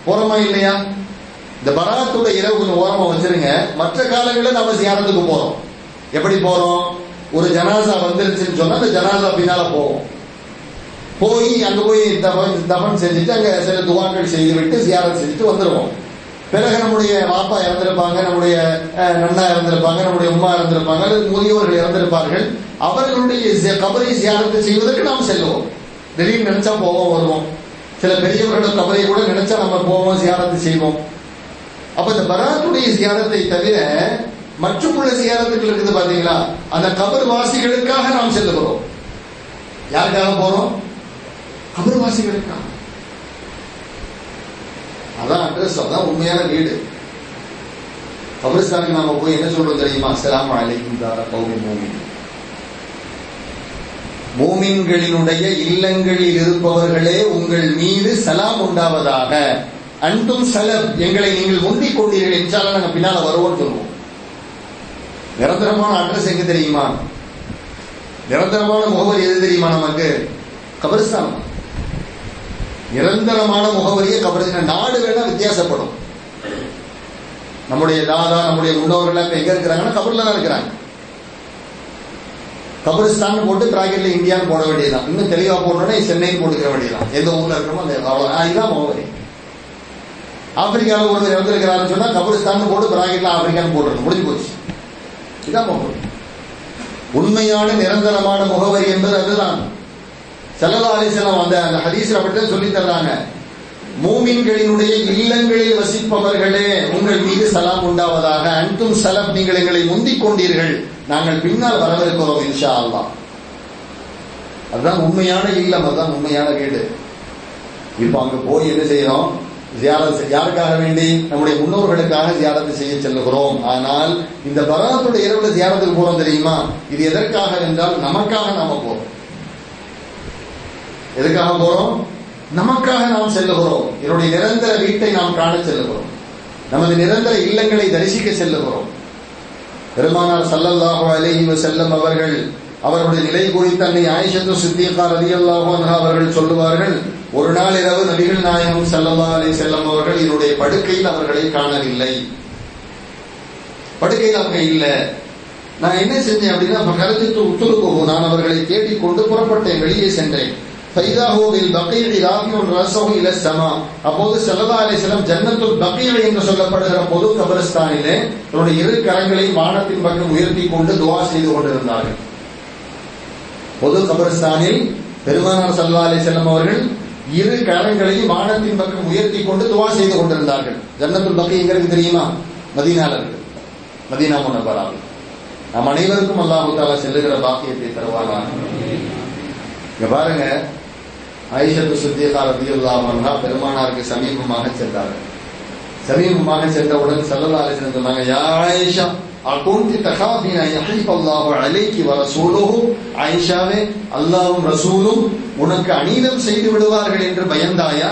போறோமா இல்லையா? இந்த பராத்துடைய இரவு கொஞ்சம் ஓரமா வச்சிருங்க. மற்ற காலங்களில் நம்ம சியாரத்துக்கு போறோம். எப்படி போறோம்? ஒரு ஜனாசா வந்துருச்சுன்னு சொன்னா அந்த ஜனாசா பின்னால போவோம். போய் அங்க போய் தபன் செஞ்சுட்டு அங்க சில துவாக்கள் செய்து விட்டு சியாரத் செஞ்சுட்டு வந்துருவோம். பிறகு நம்முடைய வாப்பா இறந்திருப்பாங்க, நம்முடைய நன்னா இறந்திருப்பாங்க, நம்முடைய உமா இறந்திருப்பாங்க, அல்லது முதியோர்கள் இறந்திருப்பார்கள். அவர்களுடைய கபரை சியாரத்தை செய்வதற்கு நாம் செல்லுவோம். திடீர்னு நினைச்சா போவோம், வருவோம். சில பெரியவர்களோட கபரை கூட நினைச்சா நம்ம போவோம், சியாரத்தை செய்வோம். அப்ப இந்த பராத்துடைய சியாரத்தை தவிர மற்றும் உள்ள சியாரத்துகள் இருக்குது பாத்தீங்களா? அந்த கபர் வாசிகளுக்காக நாம் செல்லுகிறோம். யாருக்காக போறோம்? கபர் வாசிகளுக்காக. அதான் அட்ரஸ், அதான் உண்மையான வீடு. கபரிஸ்தானுக்கு நாம போய் என்ன சொல்றோம் தெரியுமா? அஸ்ஸலாமு அலைக்கும் தார கௌமி மூமின். மூமின்களினுடைய இல்லங்களில் இருப்பவர்களே, உங்கள் மீது சலாம் உண்டாவதாக. அன்தும் சலம், எங்களை நீங்கள் முந்திக் கொண்டீர்கள் என்றாலும் நாங்க பின்னால வருவோம் சொல்லுவோம். நிரந்தரமான அட்ரஸ் எங்க தெரியுமா? நிரந்தரமான முகவரி எது தெரியுமா? நமக்கு கபரிஸ்தான். நிரந்தரமான முகவரியை கபரிஸ்தான். நாடு வேணா வித்தியாசப்படும். நம்முடைய தாதா, நம்முடைய முன்னோர்கள் எங்க இருக்கிறாங்கன்னா கபர்ல தான் இருக்கிறாங்க. கபரிஸ்தான் போட்டு பிராக்கெட்ல இந்தியான்னு போட வேண்டியதுதான். இன்னும் தெளிவா போட்டோன்னா சென்னைன்னு போட்டுக்கிற வேண்டியதுதான். எந்த ஊர்ல இருக்கிறோமோ அந்த இதுதான் முகவரி. ஆப்பிரிக்காவில் ஒருவர் இறந்திருக்கிறாருன்னு சொன்னா கபரிஸ்தான் போட்டு பிராக்கெட்ல ஆப்பிரிக்கான்னு போட்டுருக்கணும். முடிஞ்சு போச்சு. இதான் முகவரி. உண்மையான நிரந்தரமான முகவரி என்பது அதுதான். ஸல்லல்லாஹு அலைஹி வஸல்லம் அந்த ஹதீஸ்ல அப்படித்தான் சொல்லி தர்றாங்க. மூமின்களினுடைய இல்லங்களில் வசிப்பவர்களே, உங்கள் மீது சலாம் உண்டாவதாக. அன்தும் சலம், நீங்கள் எங்களை முந்திக் கொண்டீர்கள், நாங்கள் பின்னால் வரவிருக்கிறோம் இன்ஷா அல்லாஹ். அதுதான் உண்மையான இல்லம், அதுதான் உண்மையான வீடு. இப்ப அங்க போய் என்ன செய்யறோம்? ஜியாரத் யாருக்காக வேண்டி? நம்முடைய முன்னோர்களுக்காக ஜியாரத்தை செய்ய செல்லுகிறோம். ஆனால் இந்த பராத்துடைய இரவுல ஜியாரத்துக்கு போறோம் தெரியுமா? இது எதற்காக என்றால் நமக்காக நாம போறோம். எதுக்காக போறோம்? நமக்காக நாம் செல்லுகிறோம். என்னுடைய நிரந்தர வீட்டை நாம் காண செல்லுகிறோம். நமது நிரந்தர இல்லங்களை தரிசிக்க செல்லுகிறோம். பெருமானார் ஸல்லல்லாஹு அலைஹி வஸல்லம் அவர்கள் அவருடைய நிலை குறித்து அன்னை ஆயிஷத்து சித்திகா ரலியல்லாஹு அன்ஹா அவர்கள் சொல்லுவார்கள், ஒரு நாள் இரவு நபிகள் நாயகம் ஸல்லல்லாஹு அலைஹி வஸல்லம் அவர்கள் என்னுடைய படுக்கையில் அவர்களை காணவில்லை. படுக்கையில் அவங்க இல்லை. நான் என்ன செஞ்சேன் அப்படின்னா, கருத்து உத்துருக்கு, நான் அவர்களை தேடிக்கொண்டு புறப்பட்டேன், வெளியே சென்றேன். அப்போது ஸல்லல்லாஹு அலைஹி வஸல்லம் ஜன்னத்துல் பகீஅ் என்று சொல்லப்படுகிற பொது கபரிஸ்தானிலே தன்னுடைய இரு கரங்களை வானத்தின் பக்கம் உயர்த்தி கொண்டு துஆ செய்து கொண்டிருந்தார்கள். பொது கபரிஸ்தானில் பெருமானார் ஸல்லல்லாஹு அலைஹி வஸல்லம் அவர்கள் இரு கரங்களையும் வானத்தின் பக்கம் உயர்த்தி கொண்டு துஆ செய்து கொண்டிருந்தார்கள். ஜன்னத்துல் பகீஅ் எங்க இருக்கு தெரியுமா? மதீனால இருக்கு. மதீனா முனவ்வராவில். நம் அனைவருக்கும் அல்லாஹ் தஆலா செல்லுகிற பாக்கியத்தை தருவானாக. இங்க பாருங்க, ஆயிஷத்து சித்திகா ரலியல்லாஹு அன்ஹா பெருமானாருக்கு சமீபமாக சென்றார்கள். சமீபமாக சென்றவுடன் ஸல்லல்லாஹு அலைஹி வஸல்லம் சொன்னாங்க, யா ஆயிஷா அகுன்தி தகாஃபினா யஹீஃபல்லாஹு அலைக்கி வ ரசூலுஹு, ஆயிஷாவே, அல்லாஹ்வும் ரசூலும் உனக்கு அநீதம் செய்து விடுவார்கள் என்று பயந்தாயா?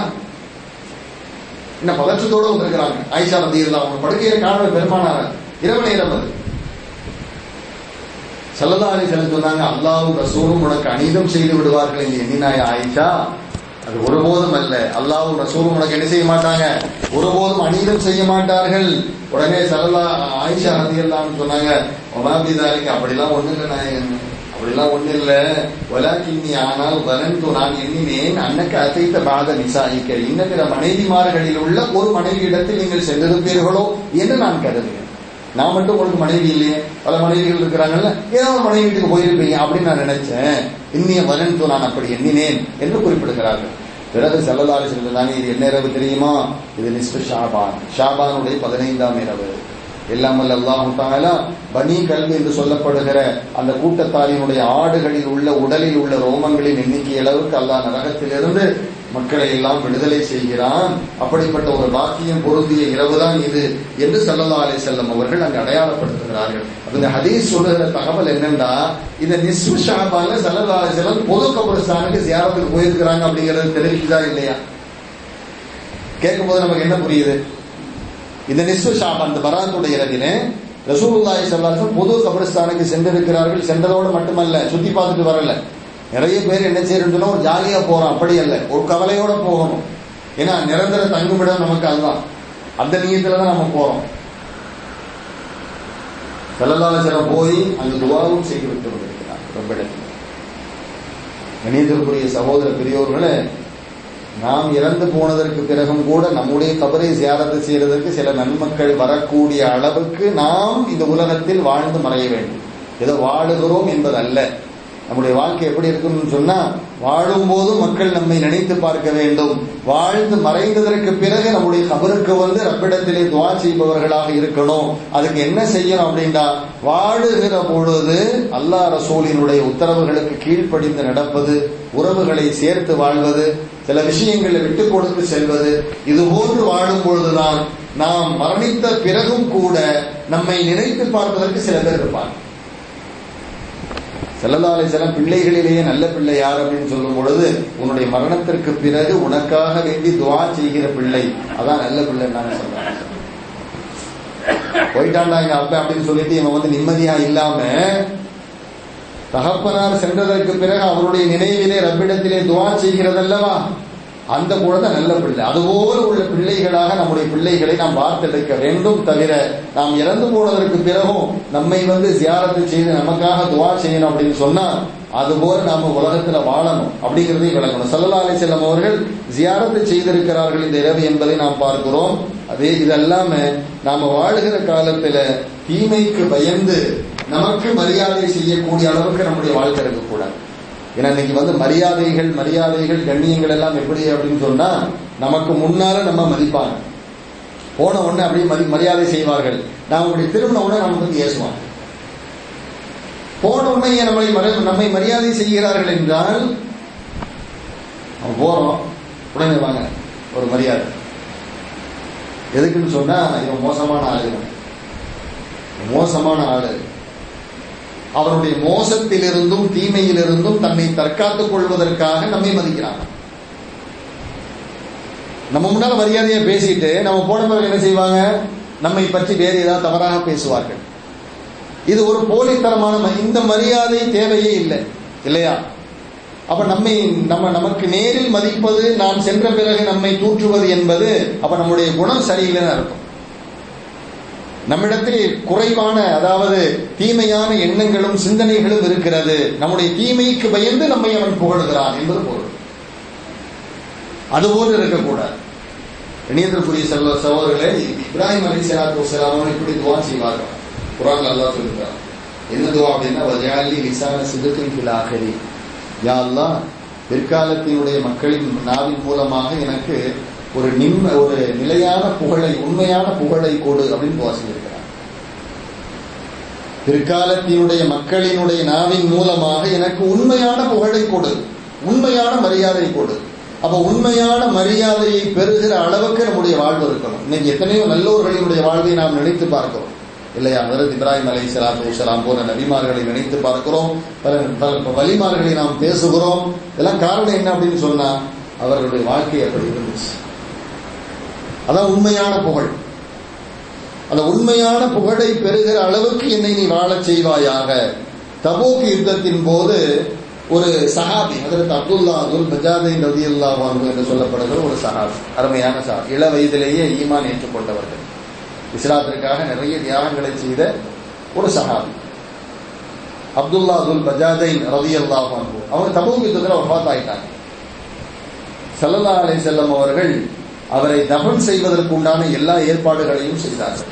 என்ன பதற்றத்தோடு வந்திருக்கிறாங்க. ஆயிஷா ரலியல்லாஹு அன்ஹா படுக்கையை காண பெருமானார், இரவு நேரம் அது. ஸல்லல்லாஹு அலைஹி வஸல்லம் சொன்னாங்க, அல்லாஹ்வும் ரசூலும் உனக்கு அநீதம் செய்து விடுவார்கள் என்று எண்ணினாய் ஆயிஷா? அது ஒருபோதும் அல்ல. அல்லாஹ்வும் ரசூலும் உனக்கு என்ன செய்ய மாட்டாங்க? ஒருபோதும் அநீதம் செய்ய மாட்டார்கள். உடனே ஆயிஷா ரலியல்லாஹு அன்ஹா சொன்னாங்க, ஒமாபிதாலிக்கு, அப்படிலாம் ஒண்ணு இல்லை நாயகன், அப்படிலாம் ஒண்ணு இல்லை. வலாக்கின்னி, ஆனால் வலந்து, நான் எண்ணினேன், அன்னக்கு அசைத்த பாத நிசாயிக்க, இன்னபிற மனைவிமார்களில் உள்ள ஒரு மனைவி இடத்தில் நீங்கள் சென்றிருப்பீர்களோ என்று நான் கருதுகிறேன். நான் மட்டும் உங்களுக்கு மனைவி இல்லையே, பல மனைவிகள் இருக்கிறாங்கல்ல, ஏதாவது மனைவி வீட்டுக்கு போயிருப்பீங்க அப்படின்னு நான் நினைச்சேன். இன்னிய வரன்து, நான் அப்படி எண்ணினேன் என்று குறிப்பிடுகிறார்கள். பிறகு ஸல்லல்லாஹு அலைஹி வஸல்லம் சொன்னாங்க, இது என்ன இரவு தெரியுமா? இது நிஸ்ஃபு ஷாபான், ஷாபானுடைய 15ஆம் இரவு. எல்லாம் வல்ல அல்லாஹ் தஆலா பனி கல்ப் என்று சொல்லப்படுகிற அந்த கூட்டத்தாரினுடைய ஆடுகளில் உள்ள உடலில் உள்ள ரோமங்களின் எண்ணிக்கை அளவுக்கு அல்லாஹ் நரகத்திலிருந்து மக்களை எல்லாம் விடுதலை செய்கிறான். அப்படிப்பட்ட ஒரு பாக்கியம் பொருந்திய இரவுதான் இது என்று ஸல்லல்லாஹு அலைஹி வஸல்லம் அவர்கள் அங்கு அடையாளப்படுத்துகிறார்கள். இந்த ஹதீஸ் சொல்லுகிற தகவல் என்னன்னா, இந்த நிஸ்ஃபு ஷஅபான்ல ஸல்லல்லாஹு அலைஹி வஸல்லம் பொது கபர்ஸ்தானுக்கு ஜியாரத்துக்கு போயிருக்கிறாங்க அப்படிங்கிறது தெரிவிக்குதா இல்லையா? கேட்கும்போது நமக்கு என்ன புரியுது? இந்த நிஸ்ஃபு ஷஅபான், இந்த பராத்துடைய இரவிலே ரசூலுல்லாஹி ஸல்லல்லாஹு அலைஹி வஸல்லம் பொது கபர்ஸ்தானுக்கு சென்றிருக்கிறார்கள். சென்றதோடு மட்டுமல்ல, சுத்தி பார்த்துட்டு வரல. நிறைய பேர் என்ன செய்யறதுன்னா ஒரு ஜாலியா போறோம், அப்படி அல்ல, ஒரு கவலையோட போகணும். ஏன்னா நிரந்தர தங்குமிடம் நமக்கு அதுதான், அந்த நியத்துல தான் நம்ம போறோம். ஸல்லல்லாஹு அலைஹி வஸல்லம் போய் அந்த துஆவும் செய்து விட்டு வந்திருக்கிறார் ரப்பிடத்தில். கணியத்திற்குரிய சகோதர பெரியோர்களே, நாம் இறந்து போனதற்கு பிறகும் கூட நம்முடைய கபரை ஜியாரத்து செய்யறதற்கு சில நன்மக்கள் வரக்கூடிய அளவுக்கு நாம் இந்த உலகத்தில் வாழ்ந்து மறைய வேண்டும். ஏதோ வாழுகிறோம் என்பது அல்ல. நம்முடைய வாழ்க்கை எப்படி இருக்குன்னு சொன்னா, வாழும் போது மக்கள் நம்மை நினைத்து பார்க்க வேண்டும். வாழ்ந்து மறைந்ததற்கு பிறகு நம்முடைய கபருக்கு வந்து ரப்பிடத்திலே துஆ செய்பவர்களாக இருக்கணும். அதுக்கு என்ன செய்யணும் அப்படின்னா, வாழுகிற பொழுது அல்லாஹ் ரசூலினுடைய உத்தரவுகளுக்கு கீழ்ப்படிந்து நடப்பது, உறவுகளை சேர்த்து வாழ்வது, சில விஷயங்களை விட்டு கொடுத்து செல்வது, இது போன்று வாழும் பொழுதுதான் நாம் மரணித்த பிறகும் கூட நம்மை நினைத்து பார்ப்பதற்கு சில பேர் இருப்பாங்க. ஸல்லல்லாஹு அலைஹி வஸல்லம் பிள்ளைகளிலேயே நல்ல பிள்ளை யார் அப்படின்னு சொல்லும் பொழுது, உன்னுடைய மரணத்திற்கு பிறகு உனக்காக வேண்டி துஆ செய்கிற பிள்ளை அதான் நல்ல பிள்ளை. நான் சொல்றேன், போயிட்டாண்டா எங்க அப்பா அப்படின்னு சொல்லிட்டு இவன் வந்து நிம்மதியா இல்லாம, தகப்பனார் சென்றதற்கு பிறகு அவருடைய நினைவிலே ரப்பிடத்திலே துஆ செய்கிறதல்லவா, அந்த குழந்தை நல்ல பிள்ளை. அதுபோல உள்ள பிள்ளைகளாக நம்முடைய பிள்ளைகளை நாம் வார்த்தெடுக்க வேண்டும். தவிர நாம் இறந்து போனதற்கு பிறகும் நம்மை வந்து ஜியாரத்து செய்து நமக்காக துஆ செய்யணும் அப்படின்னு சொன்னா, அதுபோல நாம உலகத்துல வாழணும் அப்படிங்கிறதை விளக்கணும். ஸல்லல்லாஹு அலைஹி வஸல்லம் அவர்கள் ஜியாரத்து செய்திருக்கிறார்கள் இந்த இரவு என்பதை நாம் பார்க்கிறோம். அதே இதெல்லாம நாம வாழுகிற காலத்துல தீமைக்கு பயந்து நமக்கு மரியாதை செய்யக்கூடிய அளவுக்கு நம்முடைய வாழ்க்கை இருக்கக்கூடாது. ஏன்னா இன்னைக்கு வந்து மரியாதைகள் கண்ணியங்கள் எல்லாம் எப்படி அப்படின்னு சொன்னா, நமக்கு முன்னால நம்ம மதிப்பாங்க, போன உடனே அப்படியே மரியாதை செய்வார்கள். நாம் அப்படி திரும்பின உடனே நம்ம வந்து ஏசுவாங்க. போன உடனே நம்மை மரியாதை செய்கிறார்கள் என்றால், நம்ம போறோம் உடனே வாங்க ஒரு மரியாதை. எதுக்குன்னு சொன்னா, இவன் மோசமான ஆளு, அவருடைய மோசத்திலிருந்தும் தீமையிலிருந்தும் தன்னை தற்காத்துக் கொள்வதற்காக நம்மை மதிக்கிறாங்க. நம்ம முன்னால மரியாதையா பேசிட்டு நம்ம போனவர்கள் என்ன செய்வாங்க, நம்மை பற்றி வேறு ஏதாவது தவறாக பேசுவார்கள். இது ஒரு போலித்தனமான, இந்த மரியாதை தேவையே இல்லை இல்லையா? அப்ப நமக்கு நேரில் மதிப்பது, நாம் சென்ற பிறகு நம்மை தூற்றுவது என்பது அப்ப நம்முடைய குணம் சரியில்லைன்னு அர்த்தம். நம்மிடத்தில் குறைவான, அதாவது தீமையான எண்ணங்களும் சிந்தனைகளும் இருக்கிறது. நம்முடைய தீமைக்கு பயந்து நம்மை அவன் புகழுகிறான் என்பது பொருள். அதுபோன்று இருக்கக்கூடாது. இணையத்திற்குரிய சகோதரர்களே, இப்ராஹிம் அலைஹிஸ்ஸலாத்து வஸ்ஸலாம் அவர்கள் இப்படி துஆ செய்வார்கள். குர்ஆன்ல அல்லாஹ் சொல்றார், என்ன துஆ அப்படின்னா, வஜஅலி லிசான சித்கின் ஃபில் ஆகிரி, யா அல்லாஹ் பிற்காலத்தினுடைய மக்களின் நாவின் மூலமாக எனக்கு ஒரு நிலையான புகழை, உண்மையான புகழை கொடு அப்படின்னு துஆ செய்திருக்கிறார். பிற்காலத்தினுடைய மக்களினுடைய நாவின் மூலமாக எனக்கு உண்மையான புகழை கொடு, உண்மையான மரியாதை கொடு. அப்ப உண்மையான மரியாதையை பெறுகிற அளவுக்கு நம்முடைய வாழ்வு இருக்கணும். இன்னைக்கு எத்தனையோ நல்லோர்களினுடைய வாழ்வை நாம் நினைத்து பார்க்கிறோம் இல்லையா? ஹஜ்ரத் இப்ராஹிம் அலைஹிஸ்ஸலாத்து வஸ்ஸலாம் போன்ற நபிமார்களை நினைத்து பார்க்கிறோம், பல வலிமார்களை நாம் பேசுகிறோம். இதெல்லாம் காரணம் என்ன அப்படின்னு சொன்னா, அவர்களுடைய வாழ்க்கை அப்படி இருந்துச்சு. அதான் உண்மையான புகழ். அந்த உண்மையான புகழை பெறுகிற அளவுக்கு என்னை நீ வாழச் செய்வாயாக. தபூக் யுத்தத்தின் போது ஒரு சஹாபி, ஹஜ்ரத் அப்துல்லா துல் பஜாதைன் ரலியல்லாஹு அன்ஹு என்று சொல்லப்படுகிற ஒரு சஹாபி, அருமையான சஹாபி, இள வயதிலேயே ஈமான் ஏற்றுக்கொண்டவர்கள், இஸ்லாத்திற்காக நிறைய தியாகங்களை செய்த ஒரு சஹாபி அப்துல்லா துல் பஜாதைன் ரலியல்லாஹு அன்ஹு. அவங்க தபூக் யுத்தத்தில் வஃபாத் ஆயிட்டாங்க. ஸல்லல்லாஹு அலைஹி வஸல்லம் அவர்கள் அவரை தஃபன் செய்வதற்கு உண்டான எல்லா ஏற்பாடுகளையும் செய்தார்கள்.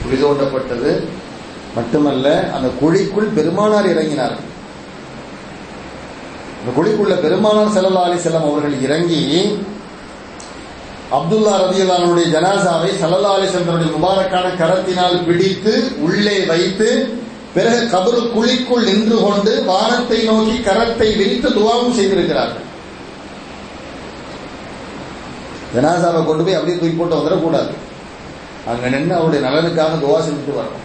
குழி தோண்டப்பட்டது மட்டுமல்ல, அந்த குழிக்குள் பெருமானார் இறங்கினார்கள். அந்த குழிக்குள்ள பெருமானார் ஸல்லல்லாஹு அலைஹி வஸல்லம் அவர்கள் இறங்கி அப்துல்லா ரலியல்லாஹு அன்ஹுடைய ஜனாசாவை ஸல்லல்லாஹு அலைஹி வஸல்லம் முபாரக்கான கரத்தினால் பிடித்து உள்ளே வைத்து பிறகு கபரு குழிக்குள் நின்று கொண்டு வானத்தை நோக்கி கரத்தை விரித்து துஆவும் செய்திருக்கிறார்கள். ஜனாசாவை கொண்டு போய் அப்படியே தூக்கி போட்டு வந்துடக்கூடாது. அங்க நின்று அவருடைய நலனுக்காக துஆ செஞ்சுட்டு வரணும்.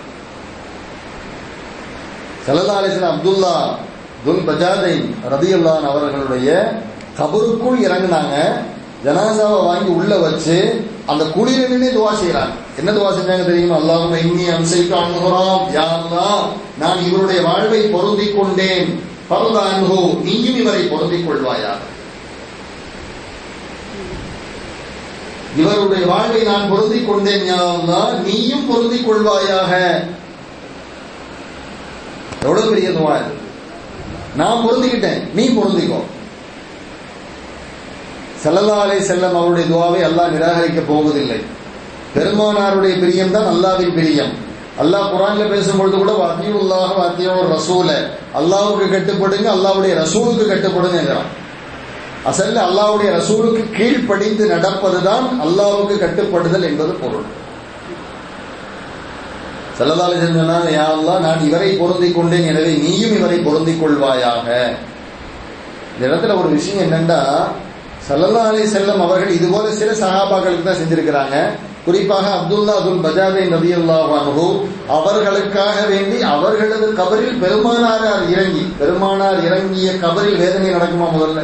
ஸல்லல்லாஹு அலைஹி வஸல்லம் அப்துல்லா துல் பஜாதைன் ரலியல்லாஹு அன்ஹு அவர்களுடைய கபருக்குள் இறங்குனாங்க. ஜனாசாவை வாங்கி உள்ள வச்சு அந்த குழியில நின்று துஆ செய்யறாங்க. என்ன துஆ செஞ்சாங்க தெரியுமா? அல்லாஹும்ம இன்னி அம்சைத்து அன்ஹுராம், யா அல்லாஹ் நான் இவருடைய வாழ்வை பொருந்திக் கொண்டேன், ஃபர்த அன்ஹு நீயும் இவரை பொருந்திக் கொள்வாயாக. இவருடைய வாழ்வை நான் பொருந்திக் கொண்டேன் யா அல்லாஹ் நீயும் பொருந்திக் கொள்வாயாக. எவ்வளவு பெரிய துஆ இது. நான் பொருந்திக்கிட்டேன், நீ பொருந்திக்கோ. ஸல்லல்லாஹு அலைஹி வஸல்லம் அவருடைய துஆவை அல்லாஹ் நிராகரிக்க போவதில்லை. பெருமானாருடைய பிரியம் தான் அல்லாஹ்வின் பிரியம். அல்லாஹ் குர்ஆன்ல பேசும்பொழுது கூட வஅத்தியுல்லாஹ வஅத்தியுர் ரசூல, அல்லாஹ்வுக்கு கட்டுப்படுங்க, அல்லாஹ்வுடைய ரசூலுக்கு கட்டுப்படுங்கங்கறான். அசல்ல அல்லாஹ்வுடைய ரசூலுக்கு கீழ்ப்படிந்து நடப்பதுதான் அல்லாஹ்வுக்கு கட்டுப்படுதல் என்பது பொருள். ஸல்லல்லாஹு அலைஹி வஸல்லம் சொன்னாங்க, யா அல்லாஹ் நான் இவரை பொருந்திக் கொண்டேன், எனவே நீயும் இவரை பொருந்திக் கொள்வாயாக. இந்த இடத்துல ஒரு விஷயம் என்னன்னா, ஸல்லல்லாஹு அலைஹி வஸல்லம் அவர்கள் இதுபோல சில சஹாபாக்களுக்கு தான் செஞ்சிருக்கிறாங்க. குறிப்பாக அப்துல்லா துல் பஜாதை ரலியல்லாஹு அன்ஹு அவர்களுக்காக வேண்டி அவர்களது கபரில் பெருமானார் இறங்கிய கபரில் வேதனை நடக்குமா? முதல்ல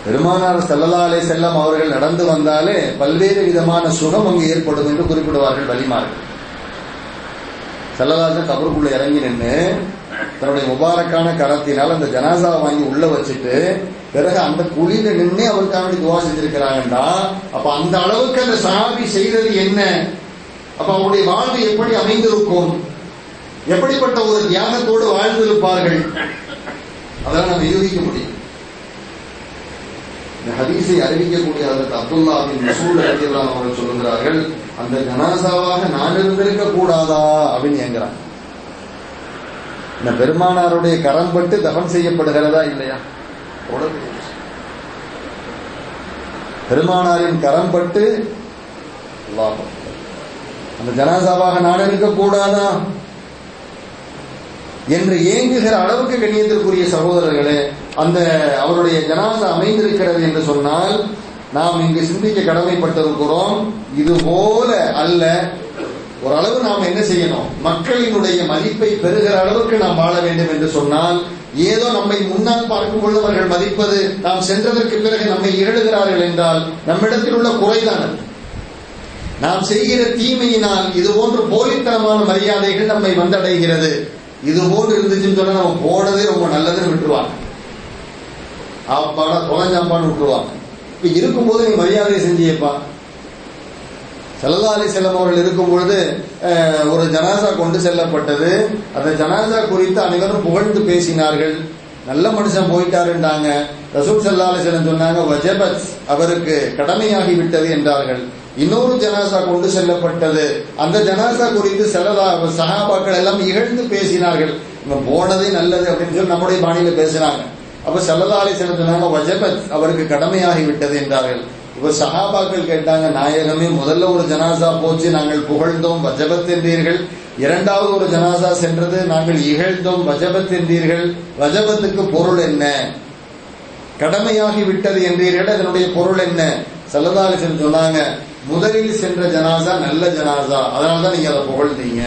பெருமானார் ஸல்லல்லாஹு அலைஹி வஸல்லம் அவர்கள் நடந்து வந்தாலே பல்வேறு விதமான சுகம் அங்கு ஏற்படும் என்று குறிப்பிடுவார்கள் வலிமார்கள். ஸல்லல்லாஹு அலைஹி வஸல்லம் கபருக்குள்ள இறங்கி நின்று தன்னுடைய முபாரக்கான கரத்தினால் அந்த ஜனாசாவை வாங்கி உள்ள வச்சுட்டு பிறகு அந்த குழியில நின்று அவருக்காக துஆ செஞ்சிருக்கிறாங்கன்னா, அப்ப அந்த அளவுக்கு அந்த சஹாபி செய்தது என்ன? அப்ப அவருடைய வாழ்வு எப்படி அமைந்திருக்கும்? எப்படிப்பட்ட ஒரு தியாகத்தோடு வாழ்ந்திருப்பார்கள்? அதெல்லாம் நம்ம யூகிக்க முடியும். இந்த ஹதீஸை அறிவிக்கக்கூடிய அதற்கு அப்துல்லா பின் மஸ்ஊத் ரலியல்லாஹு அன்ஹு அவர்கள் சொல்லுகிறார்கள், அந்த ஜனாசாவாக நான் இருந்திருக்க கூடாதா அப்படின்னு ஏங்குறாங்க. இந்த பெருமானாருடைய கரம் பட்டு தஃபன் செய்யப்படுகிறதா இல்லையா? பெருமானாரின் கரம் பட்டு அந்த ஜனாசாவாக நான் இருக்க கூடாதா என்று ஏங்குகிற அளவுக்கு கண்ணியத்திற்குரிய சகோதரர்களே, அந்த அவருடைய ஜனாசா அமைந்திருக்கிறது என்று சொன்னால் நாம் இங்கு சிந்திக்க கடமைப்பட்டிருக்கிறோம். இது போல அல்ல, ஓரளவு நாம் என்ன செய்யணும்? மக்களினுடைய மதிப்பை பெறுகிற அளவுக்கு நாம் வாழ வேண்டும் என்று சொன்னால், ஏதோ நம்மை முன்னால் பார்க்கும் பொழுது அவர்கள் மதிப்பது, நாம் சென்றதற்கு பிறகு நம்மை இகழுகிறார்கள் என்றால் நம்மிடத்தில் உள்ள குறைதான். நாம் செய்கிற தீமையினால் இது போன்று போலித்தனமான மரியாதைகள் நம்மை வந்தடைகிறது. இது போன்று இருந்துச்சுன்னு சொன்னா நம்ம போனதே ரொம்ப நல்லதுன்னு விட்டுருவாங்க. ஆப்பாடா தொலைஞ்சாப்பான்னு விட்டுருவாங்க. இப்ப இருக்கும்போது நீ மரியாதை செஞ்சியப்பா. ஸல்லல்லாஹு அலைஹி வஸல்லம் அவர்கள் இருக்கும் பொழுது ஒரு ஜனாசா கொண்டு செல்லப்பட்டது. அந்த ஜனாசா குறித்து அனைவரும் புகழ்ந்து பேசினார்கள். நல்ல மனுஷன் போயிட்டாருன்றாங்க. ரசூல் ஸல்லல்லாஹு அலைஹி வஸல்லம் சொன்னாங்க, வஜபத் அவருக்கு கடமையாகி விட்டது என்றார்கள். இன்னொரு ஜனாசா கொண்டு செல்லப்பட்டது. அந்த ஜனாசா குறித்து சஹாபாக்கள் எல்லாம் இகழ்ந்து பேசினார்கள். இவன் போனதே நல்லது அப்படின்னு சொல்லி நம்முடைய பாணியில பேசினாங்க. அப்ப ஸல்லல்லாஹு அலைஹி வஸல்லம் சொன்னாங்க, வஜபத் அவருக்கு கடமையாகி விட்டது என்றார்கள். இப்ப சஹாபாக்கள் கேட்டாங்க, நாயகமே முதல்ல ஒரு ஜனாசா போச்சு, நாங்கள் புகழ்ந்தோம், வஜபத் என்றீர்கள். இரண்டாவது ஒரு ஜனாசா சென்றது, நாங்கள் இகழ்ந்தோம், வஜபத் என்றீர்கள். வஜபத்துக்கு பொருள் என்ன? கடமையாகி விட்டது என்றீர்கள், அதனுடைய பொருள் என்ன? ஸல்லல்லாஹு அலைஹி வஸல்லம் சொன்னாங்க, முதலில் சென்ற ஜனாசா நல்ல ஜனாசா, அதனாலதான் நீங்க அதை புகழ்ந்தீங்க,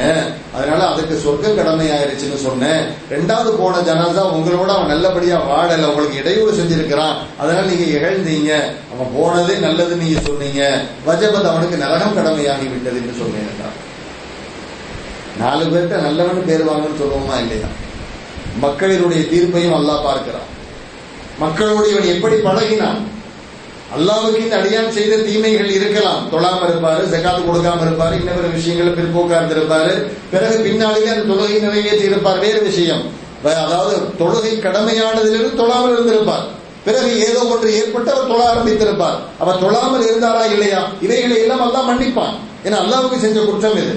அதனால அதுக்கு சொர்க்கம் கடமையாயிருச்சுன்னு சொன்னேன். ரெண்டாவது போன ஜனாசா உங்களோட அவன் நல்லபடியா வாழல, உங்களுக்கு இடையூறு செஞ்சிருக்கிறான், அதனால நீங்க இகழ்ந்தீங்க. அவன் போனதே நல்லது நீங்க சொன்னீங்க. வஜபத் அவனுக்கு நரகம் கடமையாகி விட்டது என்று சொன்னேன். 4 பேர்கிட்ட நல்லவன் பேர் வாங்கன்னு சொல்லுவோமா இல்லையா? மக்களினுடைய தீர்ப்பையும் அல்லாஹ் பார்க்கிறான். மக்களோடு இவன் எப்படி பழகினான்? அல்லாஹ்வுக்கு இந்த அடியான் செய்த தீமைகள் இருக்கலாம். தொழாம இருப்பாரு, ஜகாத் கொடுக்காம இருப்பாரு, இன்னொரு விஷயங்கள் பிற்போக்கா இருந்திருப்பாரு, பிறகு பின்னாலேயே அந்த தொழுகை நிறைவேற்றி இருப்பார், வேறு விஷயம். அதாவது தொழுகை கடமையானதிலிருந்து தொழாமல் இருந்திருப்பார். பிறகு ஏதோ ஒன்று ஏற்பட்டு அவர் தொழ ஆரம்பித்திருப்பார். அவர் தொழாமல் இருந்தாரா இல்லையா? இவைகளை எல்லாம் அல்லாஹ் மன்னிப்பான். ஏன்னா அல்லாஹ்வுக்கு செஞ்ச குற்றம் இது.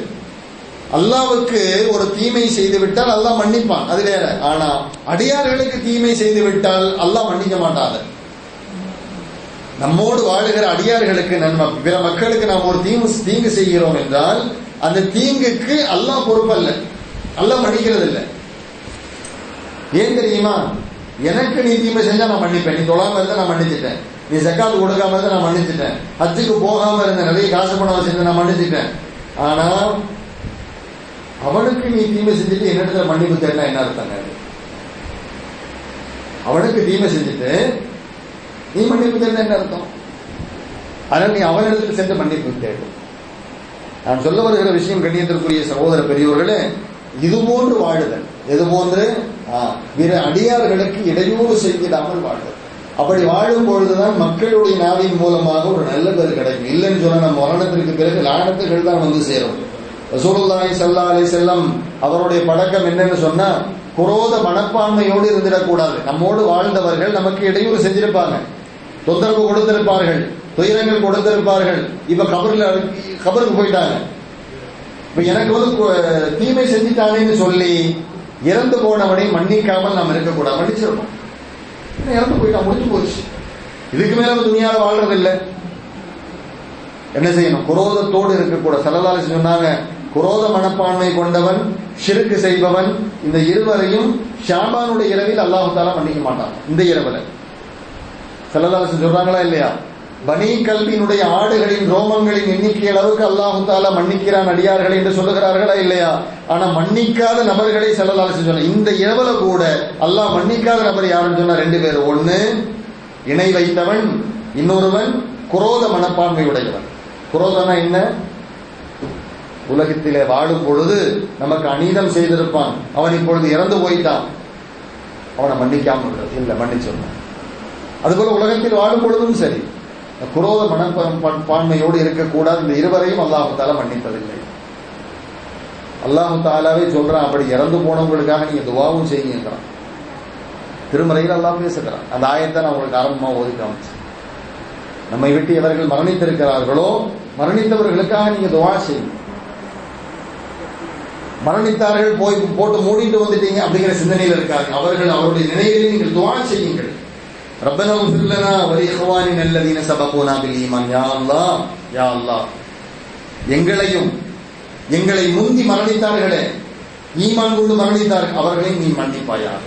அல்லாஹ்வுக்கு ஒரு தீமை செய்து விட்டால் அல்லாஹ் மன்னிப்பான், அது வேற. ஆனா அடியார்களுக்கு தீமை செய்து விட்டால் அல்லாஹ் மன்னிக்க மாட்டாது. நம்மோடு வாழுகிற அடியார்களுக்கு பிற மக்களுக்கு நாம் ஒரு தீங்கு செய்கிறோம் என்றால் அந்த தீங்குக்கு அல்லாஹ் பொறுப்பல்ல, அல்லாஹ் மன்னிக்கிறது இல்லை. ஏன் தெரியுமா? எனக்கு நீ தீமை செஞ்சா நான் மன்னிப்பேன், நீ தொழாம இருந்தா நான் மன்னிச்சுட்டேன், நீ ஜக்காத்து கொடுக்காம இருந்தா நான் மன்னிச்சுட்டேன், ஹஜ்ஜுக்கு போகாம இருந்த நிறைய காசு பணம் வச்சிருந்த நான் மன்னிச்சுட்டேன். ஆனா அவனுக்கு நீ தீமை செஞ்சுட்டு என்னிடத்துல மன்னிப்பு தேடினா என்ன அர்த்தங்க? அவனுக்கு தீமை செஞ்சுட்டு நீ மன்னிப்பு தேடினா என்ன அர்த்தம்? அதனால நீ அவனிடத்தில் சென்று மன்னிப்பு தேடும். நான் சொல்ல வருகிற விஷயம் கண்ணியத்திற்குரிய சகோதர பெரியவர்களே, இது போன்று வாழுதல், எது போன்று பிற அடியார்களுக்கு இடையூறு செய்திடாமல் வாழுதல். அப்படி வாழும் பொழுதுதான் மக்களுடைய நாவின் மூலமாக ஒரு நல்ல பேர் கிடைக்கும். இல்லைன்னு சொன்னா நம்ம மரணத்திற்கு பிறகு லானத்துகள் தான் வந்து சேரும். ரசூலுல்லாஹி ஸல்லல்லாஹு அலைஹி வஸல்லம் அவருடைய பழக்கம் என்னன்னு சொன்னா, குரோத மனப்பான்மையோடு இருந்திடக்கூடாது. நம்மோடு வாழ்ந்தவர்கள் நமக்கு இடையூறு செஞ்சிருப்பாங்க, தொந்தரவு கொடுத்திருப்பார்கள், துயரங்கள் கொடுத்திருப்பார்கள். இப்ப கபருக்கு போயிட்டாங்க. இப்ப எனக்கு தீமை செஞ்சிட்டானேன்னு சொல்லி இறந்து போனவனை மன்னிக்காமல் நாம் இருக்கக்கூடாது. மன்னிச்சிடணும். இறந்து போயிட்டா, முடிஞ்சு போச்சு. இதுக்கு மேல துணியால வாழ்றது இல்லை. என்ன செய்யணும்? குரோதத்தோடு இருக்கக்கூடாது. ஸல்லல்லாஹு அலைஹி வஸல்லம் சொன்னாங்க, குரோத மனப்பான்மை கொண்டவன், ஷிர்க் செய்பவன், இந்த இருவரையும் ஷாபானுடைய இரவில் அல்லாஹ் தஆலா மன்னிக்க மாட்டான். இந்த இரவுல ஸல்லல்லாஹு அலைஹி வஸல்லம் சொல்றாங்களா இல்லையா? பனி கல்பினுடைய ஆடுகளின் ரோமங்களின் எண்ணிக்கை அளவுக்கு அல்லாஹ் தஆலா மன்னிக்கிறான் அடியார்களை என்று சொல்லுகிறார்களா இல்லையா? ஆனா மன்னிக்காத நபர்களை ஸல்லல்லாஹு அலைஹி வஸல்லம் சொன்னாங்க. இந்த இரவுல கூட அல்லாஹ் மன்னிக்காத நபர் யாருன்னு சொன்னா ரெண்டு பேர். ஒன்னு இணை வைத்தவன், இன்னொருவன் குரோத மனப்பான்மை உடையவன். குரோதனா என்ன? உலகத்திலே வாழும் பொழுது நமக்கு அநீதம் செய்திருப்பான், அவன் இப்பொழுது இறந்து போயிட்டான், அவனை மன்னிக்காம இல்ல மன்னிச்சிருந்தான். அதுபோல உலகத்தில் வாழும் பொழுதும் சரி, குரோத மனப்பான்மையோடு இருக்கக்கூடாது. இந்த இருவரையும் அல்லாஹு தஆலா மன்னிப்பதில்லை. அல்லாஹு தஆலாவே சொல்றான், அப்படி இறந்து போனவங்களுக்காக நீங்க துஆவும் செய்யுங்கிறான். திருமறையில் அல்லாஹ் பேசுகிறான். அந்த ஆயத்தை நான் உங்களுக்கு ஆரம்பமா ஓதி காமிச்சேன். நம்மை விட்டு எவர்கள் மரணித்திருக்கிறார்களோ மரணித்தவர்களுக்காக நீங்க துஆ செய்யுங்க. மரணித்தார்கள் போய் போட்டு மூடிட்டு வந்துட்டீங்க அப்படிங்கிற சிந்தனையில் இருக்காங்க. அவருடைய நினைவில் நீங்கள் துஆ செய்யுங்கள். ரப்பனா இக்ஃபிர் லனா வ இக்வானினா அல்லதீன சபகூனா பில் ஈமான். யா அல்லாஹ், யா அல்லாஹ், எங்களையும் எங்களை முந்தி மரணித்தார்களே, ஈமான் கொண்டு மரணித்தார்கள், அவர்களை நீ மன்னிப்பாயாக.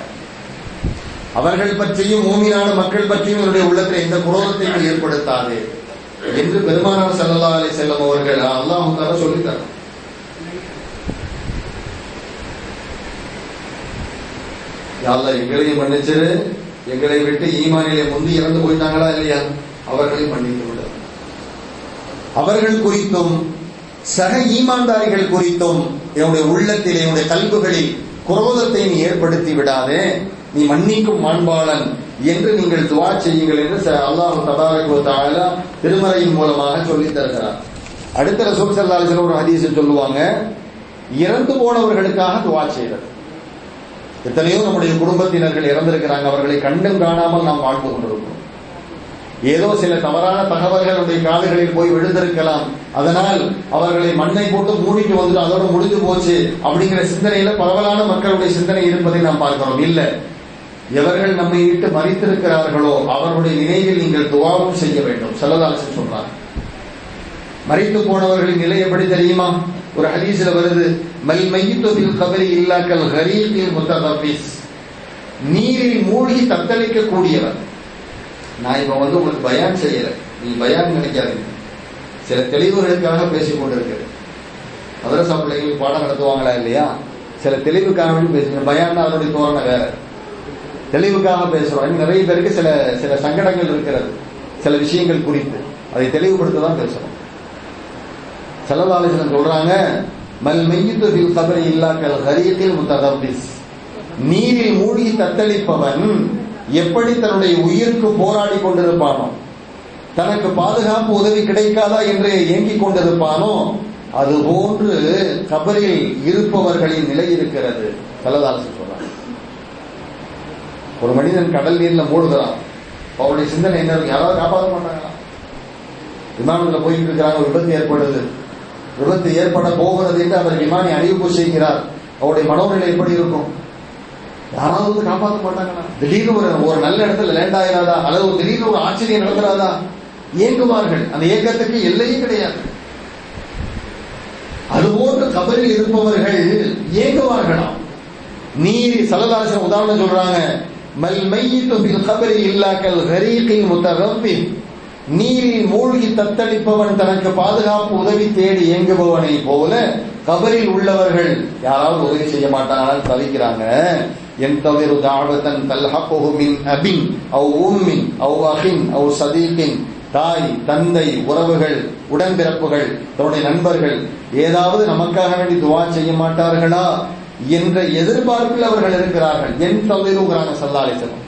அவர்கள் பற்றியும் மூமினான மக்கள் பற்றியும் என்னுடைய உள்ளத்தில் எந்த குரோதத்தை ஏற்படுத்தாதே என்று பெருமானார் ஸல்லல்லாஹு அலைஹி வஸல்லம் அவர்கள் அல்லாஹ் தஆலா சொல்லிட்டார். யா அல்லாஹ், எங்களையும் மன்னிச்சிரு, எங்களை விட்டு ஈமானிலே முந்தி இறந்து போயிட்டாங்களா இல்லையா அவர்களை மன்னித்து விடு. அவர்கள் குறித்தும் சக ஈமான்தாரிகள் குறித்தும் என்னுடைய உள்ளத்திலே, என்னுடைய கல்புகளில் குரோதத்தை நீ ஏற்படுத்தி விடாதே, நீ மன்னிக்கும் மாண்பாளன் என்று நீங்கள் துஆ செய்யுங்கள் என்று அல்லாஹ் தபாரக வ தஆலா திருமறையின் மூலமாக சொல்லித் தருகிறார். அடுத்த ரசூல் ஸல்லல்லாஹு அலைஹி வஸல்லம் ஒரு ஹதீஸில் சொல்லுவாங்க, இறந்து போனவர்களுக்காக துஆ செய்வது. எத்தனையோ நம்முடைய குடும்பத்தினர்கள் இறந்திருக்கிறாங்க, அவர்களை கண்டும் காணாமல் நாம் வாழ்ந்து கொண்டிருக்கிறோம். ஏதோ சில தவறான தகவல்களுடைய காதுகளில் போய் விழுந்திருக்கலாம், அதனால் அவர்களை மண்ணை போட்டு மூடிட்டு வந்துட்டு அதோட முடிஞ்சு போச்சு அப்படிங்கிற சிந்தனையில பரவலான மக்களுடைய சிந்தனை இருப்பதை நாம் பார்க்கிறோம். இல்ல, எவர்கள் நம்மை விட்டு மரித்திருக்கிறார்களோ அவர்களுடைய நினைவில் நீங்கள் துஆவும் செய்ய வேண்டும். ஸல்லல்லாஹு அலைஹி வஸல்லம் சொல்றாங்க. மரித்து போனவர்களின் நிலை எப்படி தெரியுமா? ஒரு ஹதீஸ்ல வருது, மல் மையித்து பில் கபரி இல்லா கல் கரீகில் முத்தகஃபிஸ், நீரில் மூழ்கி தத்தளிக்க கூடியவர். நான் இப்ப உங்களுக்கு பயான் செய்யல, நீ பயான் நினைக்காதீங்க, சில தெளிவுகளுக்காக பேசிக் கொண்டிருக்கிறேன். மதரசா பிள்ளைகளுக்கு பாடம் நடத்துவாங்களா இல்லையா, சில தெளிவுக்காக பேசுங்க. பயான் அதனுடைய தோரணை வேற, தெளிவுக்காக பேசுறோம். நிறைய பேருக்கு சில சில சங்கடங்கள் இருக்கிறது, சில விஷயங்கள் குறித்து அதை தெளிவுபடுத்த தான் பேசுறோம். ஸல்லல்லாஹு அலைஹி வஸல்லம் சொல்றாங்க, மல் மையித்து பில் கபரி இல்லா கல் கரீகில் முத்தகஃபிஸ், நீரில் மூழ்கி தத்தளிப்பவன் எப்படி தன்னுடைய உயிருக்கு போராடி கொண்டிருப்பானோ, தனக்கு பாதுகாப்பு உதவி கிடைக்காதா என்று ஏங்கிக் கொண்டிருப்பானோ, அதுபோன்று கபரில் இருப்பவர்களின் நிலை இருக்கிறது. ஸல்லல்லாஹு அலைஹி வஸல்லம் சொல்றாங்க. ஒரு மனிதன் கடல் நீர்ல மூழ்கிறான், அவருடைய சிந்தனை என்ன? யாராவது காப்பாற்ற மாட்டாங்களா? விமானத்தில் போயிட்டு இருக்கிறாங்க, விபத்து ஏற்படுது, விபத்து ஏற்பட போகிறது என்று அவர் விமானி அறிவிப்பு செய்கிறார். அவருடைய மனோநிலை எப்படி இருக்கும்? யாராவது வந்து காப்பாற்ற மாட்டாங்களா? திடீர்னு ஒரு நல்ல இடத்துல லேண்ட் ஆகிறாதா, அல்லது திடீர்னு ஒரு ஆச்சரியம் நடக்கிறாதா? ஏங்குவார்கள். அந்த ஏக்கத்துக்கு எல்லையே கிடையாது. அதுபோன்று கபரில் இருப்பவர்கள் ஏங்குவார்களாம். நீர் ஸல்லல்லாஹு உதாரணம் சொல்றாங்க, மல் மையித்து ஃபில் கபரி இல்லா கல் கரீகில் முத்தரப்பி, நீரில் மூழ்கி தத்தளிப்பவன் தனக்கு பாதுகாப்பு உதவி தேடி ஏங்குபவனை போல கபரில் உள்ளவர்கள் யாராவது உதவி செய்ய மாட்டாங்கன்னு தவிக்கிறாங்க. என்தவிரு தாவதன் தல்ஹகுஹு மின் அபின் அவ் உம்மின் அவ் அஹின் அவ் சதீகின், தாய் தந்தை உறவுகள் உடன்பிறப்புகள் தன்னுடைய நண்பர்கள் ஏதாவது நமக்காக வேண்டி துவா செய்ய மாட்டார்களா என்ற எதிர்பார்ப்பில் அவர்கள் இருக்கிறார்கள். என் தவிருங்கிறாங்க ஸல்லல்லாஹு அலைஹி வஸல்லம்.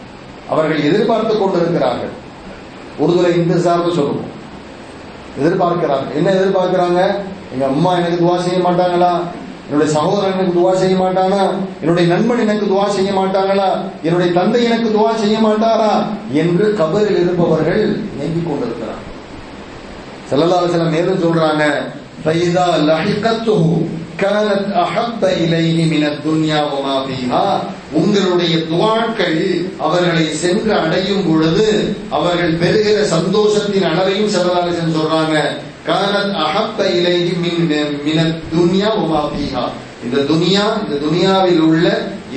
அவர்கள் எதிர்பார்த்து கொண்டிருக்கிறார்கள். உருதுல இன்திசார்னு சொல்லுவோம். எதிர்பார்க்கிறார்கள். என்ன எதிர்பார்க்கிறாங்க? எங்க அம்மா எனக்கு துவா செய்ய மாட்டாங்களா, என்னுடைய சகோதரன் எனக்கு துவா செய்ய மாட்டானா, என்னுடைய நண்பன் எனக்கு துவா செய்ய மாட்டாங்களா, என்னுடைய தந்தை எனக்கு துவா செய்ய மாட்டாரா என்று கபரில் இருப்பவர்கள் ஏங்கிக் கொண்டிருக்கிறார். ஸல்லல்லாஹு அலைஹி வஸல்லம் மேலும் சொல்றாங்க, ஃபைதா லஹிகத்துஹு கானத் அஹப்ப இலைஹி மினத் துன்யா வமா ஃபீஹா, உங்களுடைய துஆக்கள் அவர்களை சென்று அடையும் பொழுது அவர்கள் பெறுகிற சந்தோஷத்தின் அளவையும் ஸல்லல்லாஹு அலைஹி வஸல்லம் சொல்றாங்க, கானத் அஹப்ப இலைஹி மினத் துன்யா வமா ஃபீஹா, இந்த துனியாவில் உள்ள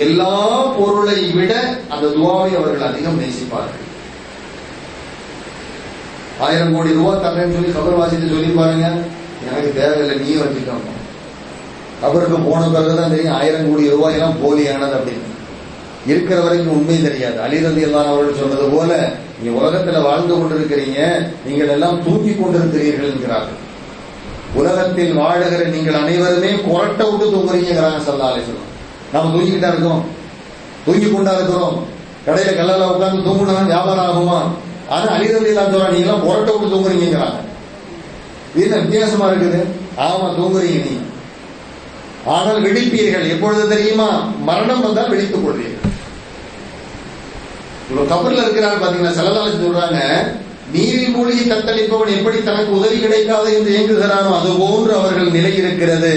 எல்லா பொருளை விட அந்த துஆவை அவர்கள் அதிகம் நேசிப்பார்கள். 1000 கோடி ரூபாய் தரேன்னு சொல்லி கபர் வாசித்து சொல்லி பாருங்க, எனக்கு தேவையில்லை நீ வச்சுக்கோங்க. கபருக்கு போன பிறகுதான் தெரியும் 1000 கோடி ரூபாய் எல்லாம் போலியானது அப்படின்னு. இருக்கிற வரைக்கும் உண்மை தெரியாது. அலி ரலியல்லாஹு அவர்கள் சொன்னது போல, நீ உலகத்துல வாழ்ந்து கொண்டிருக்கிறீங்க, நீங்கள் எல்லாம் தூங்கி கொண்டிருக்கிறீர்கள் என்கிறார்கள். உலகத்தில் வாழுகிற நீங்கள் அனைவருமே கொரட்ட விட்டு தூங்குறீங்கிறாங்க ஸல்லல்லாஹு அலைஹி வஸல்லம். நாம தூங்கிக்கிட்டா இருக்கோம், தூங்கி கொண்டா இருக்கிறோம். கடையில கல்லால உட்கார்ந்து தூங்குனா வியாபாரம் ஆகுமா? ஆனா அலி ரலியல்லாஹு சொல்றாங்க, நீங்க எல்லாம் கொரட்ட விட்டு தூங்குறீங்கிறாங்க. இது வித்தியாசமா இருக்குது. ஆமா தூங்குறீங்க நீ, ஆனால் விழிப்பீர்கள் எப்பொழுது தெரியுமா? மரணம் வந்தால் விழித்துக் கொள்வீர்கள். கபர்ல இருக்கிறார் பாத்தீங்கன்னா, ஸல்லல்லாஹு அலைஹி சொல்றாங்க, நீரில் மூழ்கி தத்தளிப்பவன் எப்படி தனக்கு உதவி கிடைக்காது என்று ஏங்குகிறானோ அது போன்று அவர்கள் நிலை இருக்கிறது.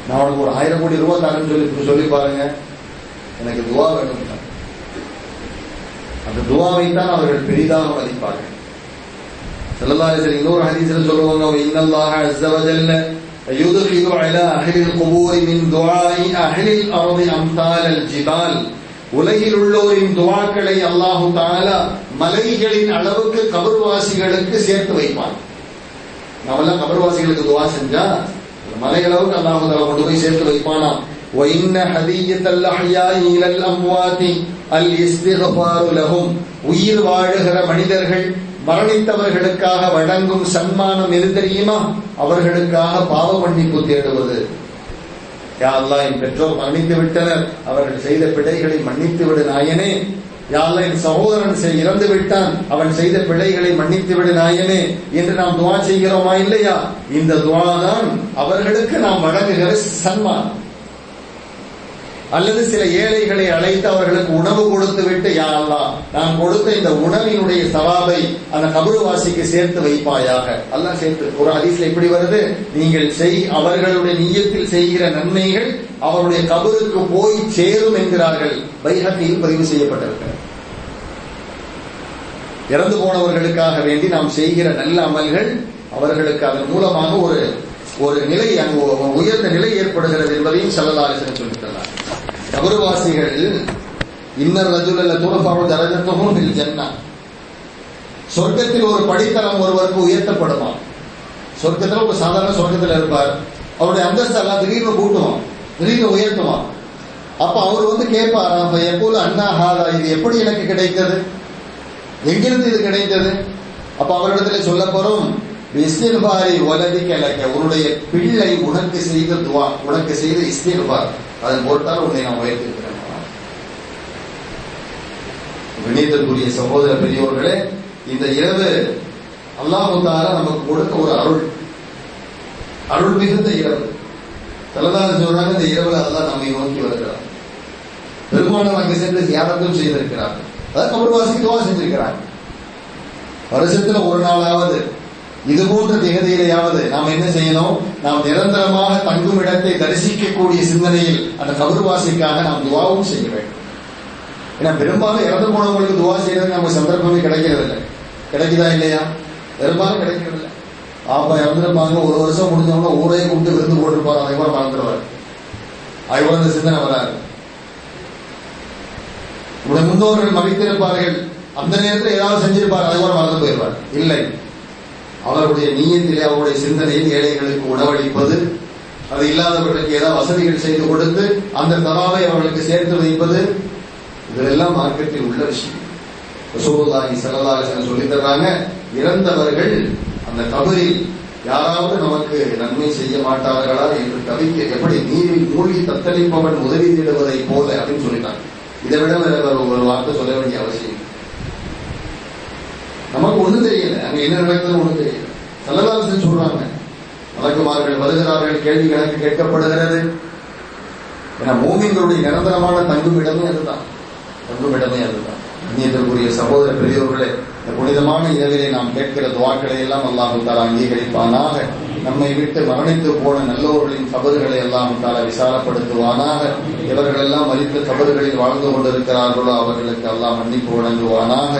நான் அவனுக்கு ஒரு 1000 கோடி ரூபாய் தரேன்னு சொல்லி பாருங்க, எனக்கு துவா வேண்டும். அந்த துவாவை தான் அவர்கள் பெரிதாக மதிப்பார்கள். ஸல்லல்லாஹு அலைஹி வஸல்லம் இன்னொரு ஹதீஸ்ல சொல்லுவாங்க, இன்னல்லாஹ அஸ்ஸ வ ஜல்ல யுத்கிலு அலா அஹ்லில் குபூரி மின் துஆஇ அஹ்லில் அர்தி அம்சாலல் ஜிபால், உலகில் உள்ளோரின் துஆக்களை அல்லாஹ் தஆலா மலைகளின் அளவுக்கு கபர்வாசிகளுக்கு சேர்த்து வைப்பான். நாமெல்லாம் கபர்வாசிகளுக்கு துஆ செஞ்சா மலை அளவுக்கு அல்லாஹ் தஆலா கொண்டு போய் சேர்த்து வைப்பானா. வ இன்ன ஹதியத்தல் அஹ்யாஇ இலல் அம்வாதி அல் இஸ்திக்ஃபாரு லஹும், உயிர் வாழுகிற மனிதர்கள் மரணித்தவர்களுக்காக வழங்கும் சன்மானம் எது தெரியுமா? அவர்களுக்காக பாவ மன்னிப்பு தேடுவது. யா அல்லாஹ், என் பெற்றோர் மரணித்து விட்டனர், அவர்கள் செய்த பிழைகளை மன்னித்து விடு நாயனே. யா அல்லாஹ், என் சகோதரன் இறந்து விட்டான், அவன் செய்த பிழைகளை மன்னித்து விடு நாயனே என்று நாம் துஆ செய்கிறோமா இல்லையா? இந்த துஆ தான் அவர்களுக்கு நாம் வழங்குகிற சன்மானம். அல்லது சில ஏழைகளை அழைத்து அவர்களுக்கு உணவு கொடுத்து விட்டு, யா அல்லாஹ், நான் கொடுத்த இந்த உணவினுடைய சவாபை அந்த கபர்வாசிக்கு சேர்த்து வைப்பாயாக. அல்லாஹ் சேர்த்து. ஒரு ஹதீஸ்ல இப்படி வருது, நீங்கள் அவர்களுடைய நிய்யத்தில் செய்கிற நன்மைகள் அவருடைய கபருக்கு போய் சேரும் என்கிறார்கள். பைஹக்கியில் பதிவு செய்யப்பட்டிருக்கிறது. இறந்து போனவர்களுக்காக வேண்டி நாம் செய்கிற நல்ல அமல்கள் அவர்களுக்கு அதன் மூலமாக ஒரு நிலை, அங்கு உயர்ந்த நிலை ஏற்படுகிறது என்பதையும் ஸல்லல்லாஹு அலைஹி வஸல்லம் சொல்லியிருக்கிறார். கபர்வாசிகள் இன்னர் ரஜுல துரஃபஉ தரஜத்துஹு ஃபில் ஜன்னah, சொர்க்கத்தில் ஒரு படித்தரம் ஒருவருக்கு உயர்த்தப்படுமா. சொர்க்கத்தில் ஒரு சாதாரண சொர்க்கத்தில் இருப்பார், அவருடைய அந்தஸ்து எல்லாம் திடீர்னு கூட்டுவான், திடீர்னு உயர்த்துவான். அப்ப அவர் கேட்பாராம், எப்போது அண்ணா ஹாதா, இது எப்படி எனக்கு கிடைத்தது, எங்கிருந்து இது கிடைத்தது? அப்ப அவரிடத்துல சொல்ல போறோம், இஸ்திக்பாரி வலதிக லக, உன்னுடைய பிள்ளை உனக்கு செய்த துஆ, உனக்கு செய்த இஸ்திக்பார், அதன் பொருட்டால் உன்னை நான் உயர்த்திருக்கிறேன். வினயத்திற்குரிய சகோதர பெரியோர்களே, இந்த இரவு அல்லாஹ் தஆலா நமக்கு கொடுத்த ஒரு அருள் மிகுந்த இரவு. ஸல்லல்லாஹு அலைஹி சொல்றாங்க, இந்த இரவுல அல்லாஹ் நம்மை நோக்கி வருகிறார். பெருமானார் அங்கு சென்று தியானத்தும் செய்திருக்கிறார். அதாவது கபர்வாசிக்கு துஆ செஞ்சிருக்கிறார். வருஷத்துல ஒரு நாளாவது இது போன்ற திகதியிலேயாவது நாம் என்ன செய்யணும்? நாம் நிரந்தரமாக தங்கும் இடத்தை தரிசிக்கக்கூடிய சிந்தனையில் அந்த கபர்வாசிக்காக நாம் துஆவும் செய்ய வேண்டும். ஏன்னா பெரும்பாலும் இறந்து போனவங்களுக்கு துஆ செய்யறதுக்கு நமக்கு சந்தர்ப்பமே கிடைக்கிறது இல்லை. கிடைக்குதா இல்லையா? பெரும்பாலும் கிடைக்கவில்லை. அப்ப இறந்துருப்பாங்க, ஒரு வருஷம் முடிஞ்சவங்க ஊரையே கூப்பிட்டு விருந்து போட்டிருப்பாரு, அதை கூட மறந்துடுவார். அது கூட இந்த சிந்தனை வராது. உடைய முன்னோர்கள் மறித்திருப்பார்கள், அந்த நேரத்தில் ஏதாவது செஞ்சிருப்பார், அதை கூட மறந்து போயிருவார். இல்லை, அவருடைய நீயத்திலே அவருடைய சிந்தனையில் ஏழைகளுக்கு உணவளிப்பது, அது இல்லாதவர்களுக்கு ஏதாவது வசதிகள் செய்து கொடுத்து அந்த தவாவை அவர்களுக்கு சேர்த்து வைப்பது, இதெல்லாம் மார்க்கத்தில் உள்ள விஷயம். ரசூலுல்லாஹி ஸல்லல்லாஹு அலைஹி வஸல்லம் சொல்லி தர்றாங்க, இறந்தவர்கள் அந்த கபரில் யாராவது நமக்கு நன்மை செய்ய மாட்டார்களா என்று தவிக்க, எப்படி நீரில் மூழ்கி தத்தளிப்பவன் உதவி தேடுவதை போல அப்படின்னு சொல்லிட்டாங்க. இதை விட ஒரு வார்த்தை சொல்ல வேண்டிய அவசியம். நமக்கு ஒண்ணு தெரியல, அங்க என்ன நடக்குதுன்னு ஒண்ணு தெரியல. ஸல்லல்லாஹு அலைஹி வஸல்லம் சொல்றாங்க, மலக்குமார்கள் வருகிறார்கள், கேள்வி கணக்கு கேட்கப்படுகிறது. ஏன்னா மூமின்களுடைய நிரந்தரமான தங்குமிடமே அதுதான், தங்குமிடமே அதுதான். அந்நியத்திற்குரிய சகோதர பெரியோர்களே, இந்த புனிதமான இரவிலே நாம் கேட்கிற துஆக்களை எல்லாம் அல்லாஹ் தஆலா அங்கீகரிப்பானாக. நம்மை விட்டு மரணித்து போன நல்லோர்களின் கபர்களை அல்லாஹ் தஆலா விசாலப்படுத்துவானாக. இவர்கள் எல்லாம் மரித்த கபர்களில் வாழ்ந்து கொண்டிருக்கிறார்களோ அவர்களுக்கு அல்லாஹ் மன்னிப்பு வழங்குவானாக.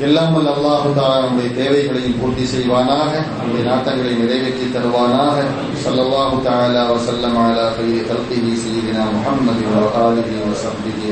எல்லாம் வல்ல அல்லாஹ் தஆலா நம்முடைய தேவைகளையும் பூர்த்தி செய்வானாக, நம்முடைய நாட்டங்களை நிறைவேற்றி தருவானாக. ஸல்லல்லாஹு தஆலா வஸல்லம் அலா கைரி கல்கிஹி ஸய்யிதினா முஹம்மது வ ஆலிஹி வ ஸஹ்பிஹி